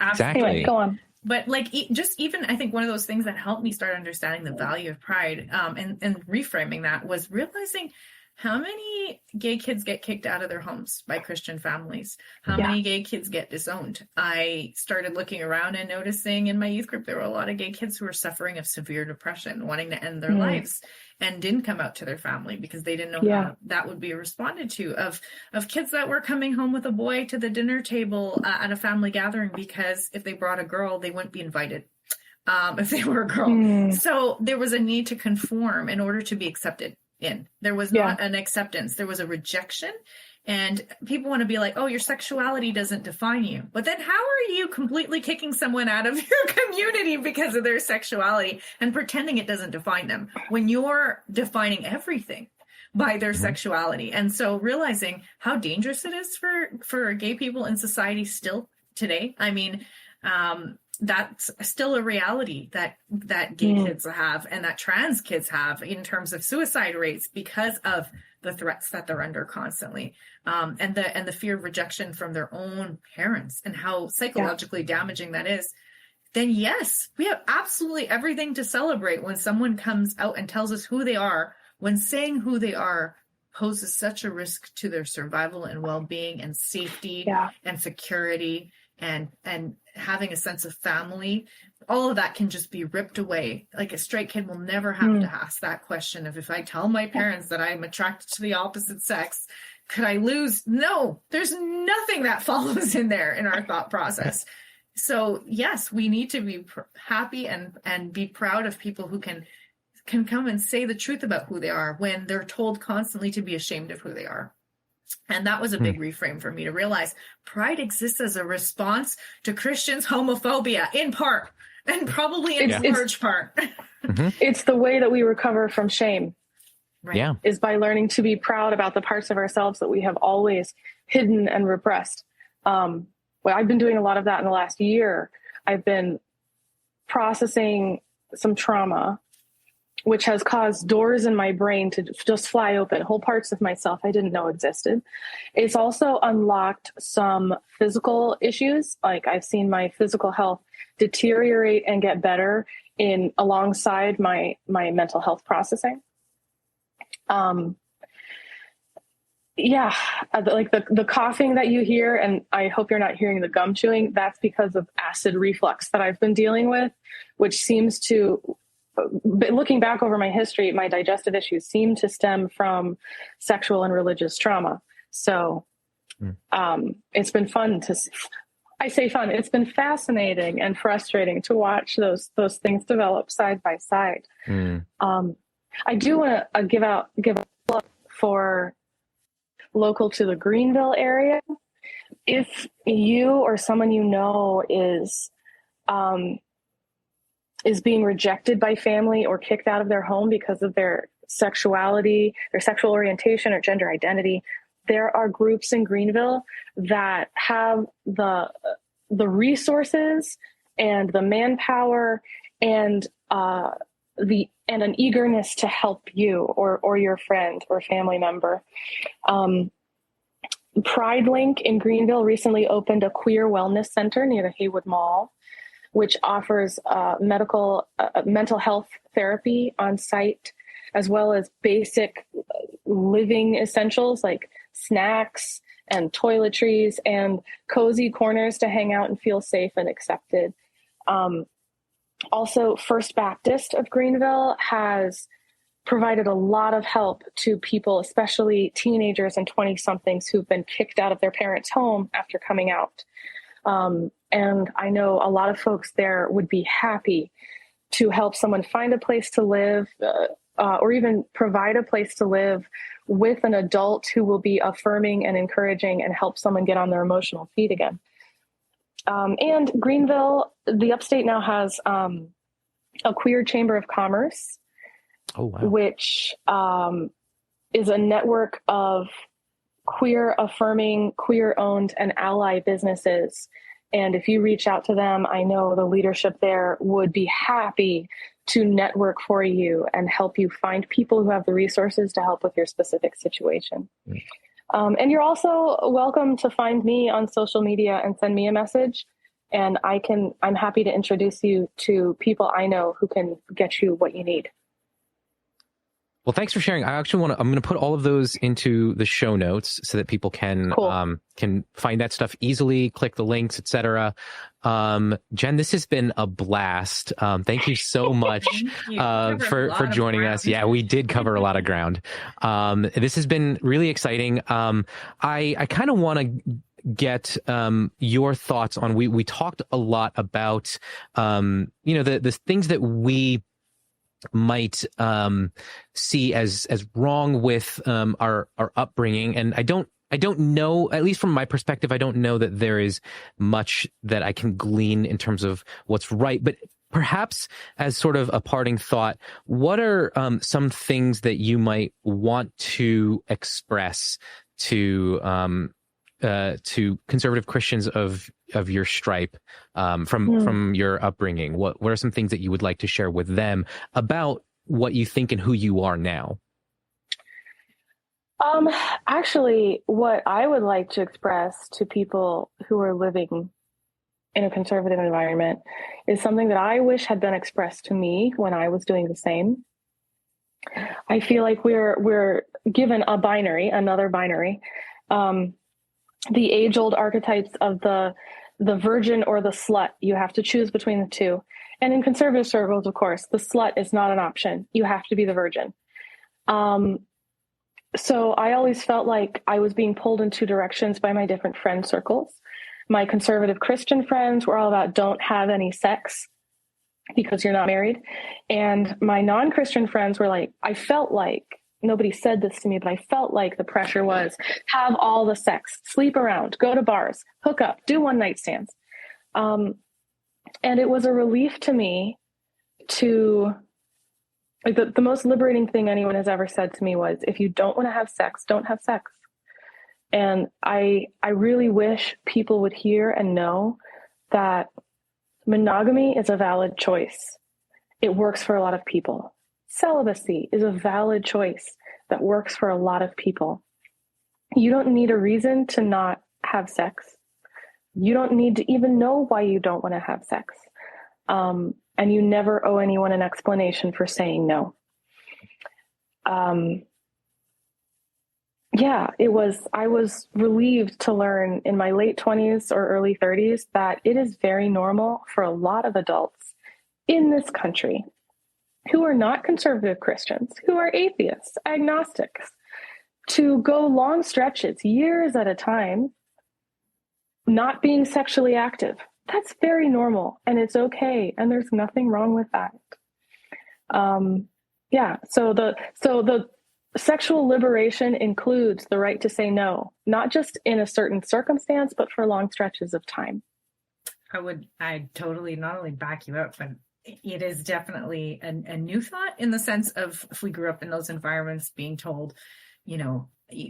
absolutely. Anyway, go on. But like, just even, I think one of those things that helped me start understanding the value of pride and reframing that was realizing how many gay kids get kicked out of their homes by Christian families? How many gay kids get disowned? I started looking around and noticing in my youth group, there were a lot of gay kids who were suffering of severe depression, wanting to end their lives, and didn't come out to their family because they didn't know how that would be responded to. Of kids that were coming home with a boy to the dinner table at a family gathering because if they brought a girl, they wouldn't be invited. If they were a girl. So there was a need to conform in order to be accepted in. There was not an acceptance. There was a rejection. And people want to be like, oh, your sexuality doesn't define you. But then how are you completely kicking someone out of your community because of their sexuality and pretending it doesn't define them when you're defining everything by their sexuality? And so realizing how dangerous it is for gay people in society still today. I mean, that's still a reality that gay kids have and that trans kids have in terms of suicide rates because of the threats that they're under constantly, and the fear of rejection from their own parents and how psychologically damaging that is. Then yes, we have absolutely everything to celebrate when someone comes out and tells us who they are, when saying who they are poses such a risk to their survival and well-being and safety and security and having a sense of family, all of that can just be ripped away. Like a straight kid will never have to ask that question of, if I tell my parents that I'm attracted to the opposite sex, could I lose? No, there's nothing that follows in there in our thought process. So yes, we need to be happy and be proud of people who can come and say the truth about who they are when they're told constantly to be ashamed of who they are. And that was a big reframe for me to realize pride exists as a response to Christians' homophobia in part, and probably in large part. It's the way that we recover from shame. Right. Yeah. Is by learning to be proud about the parts of ourselves that we have always hidden and repressed. Well, I've been doing a lot of that in the last year. I've been processing some trauma, which has caused doors in my brain to just fly open, whole parts of myself I didn't know existed. It's also unlocked some physical issues. Like I've seen my physical health deteriorate and get better alongside my mental health processing. Like the coughing that you hear, and I hope you're not hearing the gum chewing, that's because of acid reflux that I've been dealing with, which seems to, but looking back over my history, my digestive issues seem to stem from sexual and religious trauma. So it's been fun it's been fascinating and frustrating to watch those things develop side by side. I do want to give a plug for local to the Greenville area. If you or someone you know is being rejected by family or kicked out of their home because of their sexuality, their sexual orientation or gender identity, there are groups in Greenville that have the resources and the manpower and an eagerness to help you or your friend or family member. Pride Link in Greenville recently opened a queer wellness center near the Haywood Mall, which offers mental health therapy on site, as well as basic living essentials like snacks and toiletries and cozy corners to hang out and feel safe and accepted. Also, First Baptist of Greenville has provided a lot of help to people, especially teenagers and 20-somethings who've been kicked out of their parents' home after coming out. And I know a lot of folks there would be happy to help someone find a place to live or even provide a place to live with an adult who will be affirming and encouraging and help someone get on their emotional feet again. And Greenville, the upstate now has a queer chamber of commerce, which is a network of queer affirming, queer owned and ally businesses. And if you reach out to them, I know the leadership there would be happy to network for you and help you find people who have the resources to help with your specific situation. And you're also welcome to find me on social media and send me a message. And I'm happy to introduce you to people I know who can get you what you need. Well, thanks for sharing. I'm going to put all of those into the show notes so that people can find that stuff easily, click the links, etc. Jenn, this has been a blast. Thank you so much for joining us. Yeah, we did cover a lot of ground. This has been really exciting. I kind of want to get your thoughts on, we talked a lot about the things that we might see as wrong with our upbringing, and I don't know, at least from my perspective, I don't know that there is much that I can glean in terms of what's right. But perhaps as sort of a parting thought, what are some things that you might want to express to conservative Christians of your stripe, from your upbringing? What are some things that you would like to share with them about what you think and who you are now? Actually, what I would like to express to people who are living in a conservative environment is something that I wish had been expressed to me when I was doing the same. I feel like we're given another binary, the age-old archetypes of the the virgin or the slut. You have to choose between the two. And in conservative circles, of course, the slut is not an option. You have to be the virgin. So I always felt like I was being pulled in two directions by my different friend circles. My conservative Christian friends were all about don't have any sex because you're not married. And my non-Christian friends were like, I felt like, nobody said this to me, but I felt like the pressure was have all the sex, sleep around, go to bars, hook up, do one night stands. And it was a relief to me to, like, the most liberating thing anyone has ever said to me was, if you don't want to have sex, don't have sex. And I really wish people would hear and know that monogamy is a valid choice. It works for a lot of people. Celibacy is a valid choice that works for a lot of people. You don't need a reason to not have sex. You don't need to even know why you don't want to have sex. And you never owe anyone an explanation for saying no. I was relieved to learn in my late 20s or early 30s that it is very normal for a lot of adults in this country who are not conservative Christians, who are atheists, agnostics, to go long stretches, years at a time, not being sexually active. That's very normal, and it's okay, and there's nothing wrong with that. So the sexual liberation includes the right to say no, not just in a certain circumstance, but for long stretches of time. I totally not only back you up, but it is definitely a new thought, in the sense of, if we grew up in those environments being told,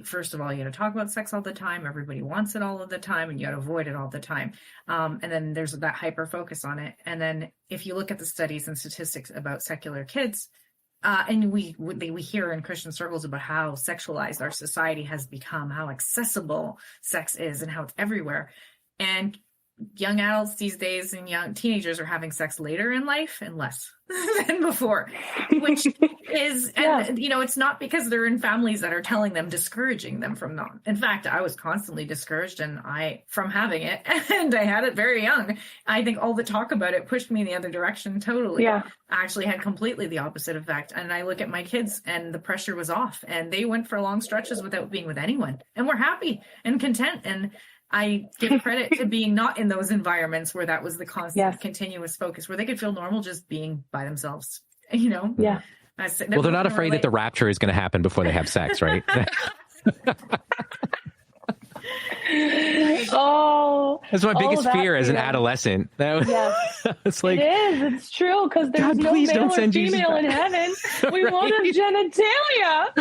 first of all, you got to talk about sex all the time. Everybody wants it all of the time, and you got to avoid it all the time. And then there's that hyper focus on it. And then if you look at the studies and statistics about secular kids, and we hear in Christian circles about how sexualized our society has become, how accessible sex is, and how it's everywhere. And young adults these days and young teenagers are having sex later in life and less than before, which is, and it's not because they're in families that are telling them, discouraging them from that. In fact, I was constantly discouraged from having it, and I had it very young. I think all the talk about it pushed me in the other direction totally. Yeah. I actually had completely the opposite effect. And I look at my kids, and the pressure was off, and they went for long stretches without being with anyone, and were happy and content. And I give credit to being not in those environments where that was the constant, continuous focus, where they could feel normal just being by themselves, Yeah. Well, they're not afraid that the rapture is going to happen before they have sex, right? That's my biggest fear as an adolescent. It's like, it is. It's true, because there's God, no please male don't send or female in heaven. We won't have genitalia.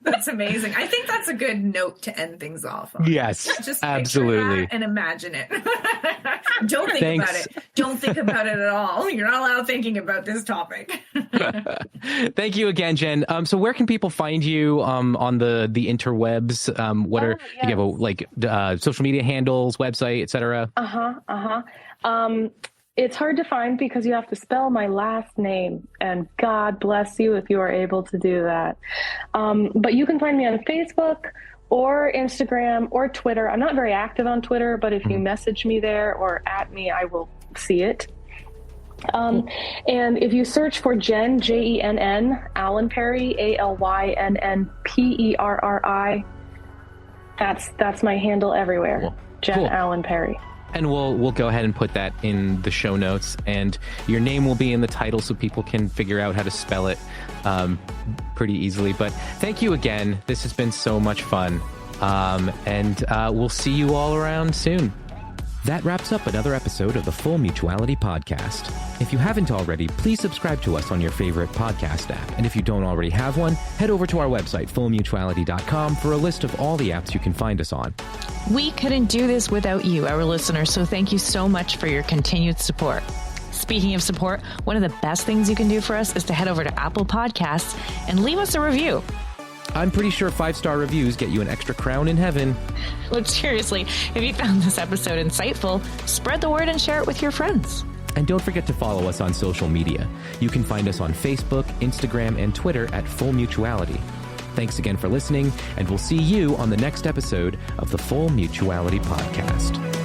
That's amazing. I think that's a good note to end things off on. Yes, just absolutely. That and imagine it. Don't think about it. Don't think about it at all. You're not allowed thinking about this topic. Thank you again, Jen. So where can people find you on the interwebs? You have social media handles, website, etc.? It's hard to find because you have to spell my last name, and God bless you if you are able to do that. But you can find me on Facebook or Instagram or Twitter. I'm not very active on Twitter, but if you message me there or at me, I will see it. And if you search for Jenn, Jenn, Alynn-Perri, Alynn-Perri, that's my handle everywhere. Cool. Jenn Alynn-Perri. And we'll go ahead and put that in the show notes, and your name will be in the title so people can figure out how to spell it pretty easily. But thank you again. This has been so much fun. And we'll see you all around soon. That wraps up another episode of the Full Mutuality Podcast. If you haven't already, please subscribe to us on your favorite podcast app. And if you don't already have one, head over to our website, fullmutuality.com, for a list of all the apps you can find us on. We couldn't do this without you, our listeners, so thank you so much for your continued support. Speaking of support, one of the best things you can do for us is to head over to Apple Podcasts and leave us a review. I'm pretty sure 5-star reviews get you an extra crown in heaven. Look, seriously, if you found this episode insightful, spread the word and share it with your friends. And don't forget to follow us on social media. You can find us on Facebook, Instagram, and Twitter at Full Mutuality. Thanks again for listening, and we'll see you on the next episode of the Full Mutuality Podcast.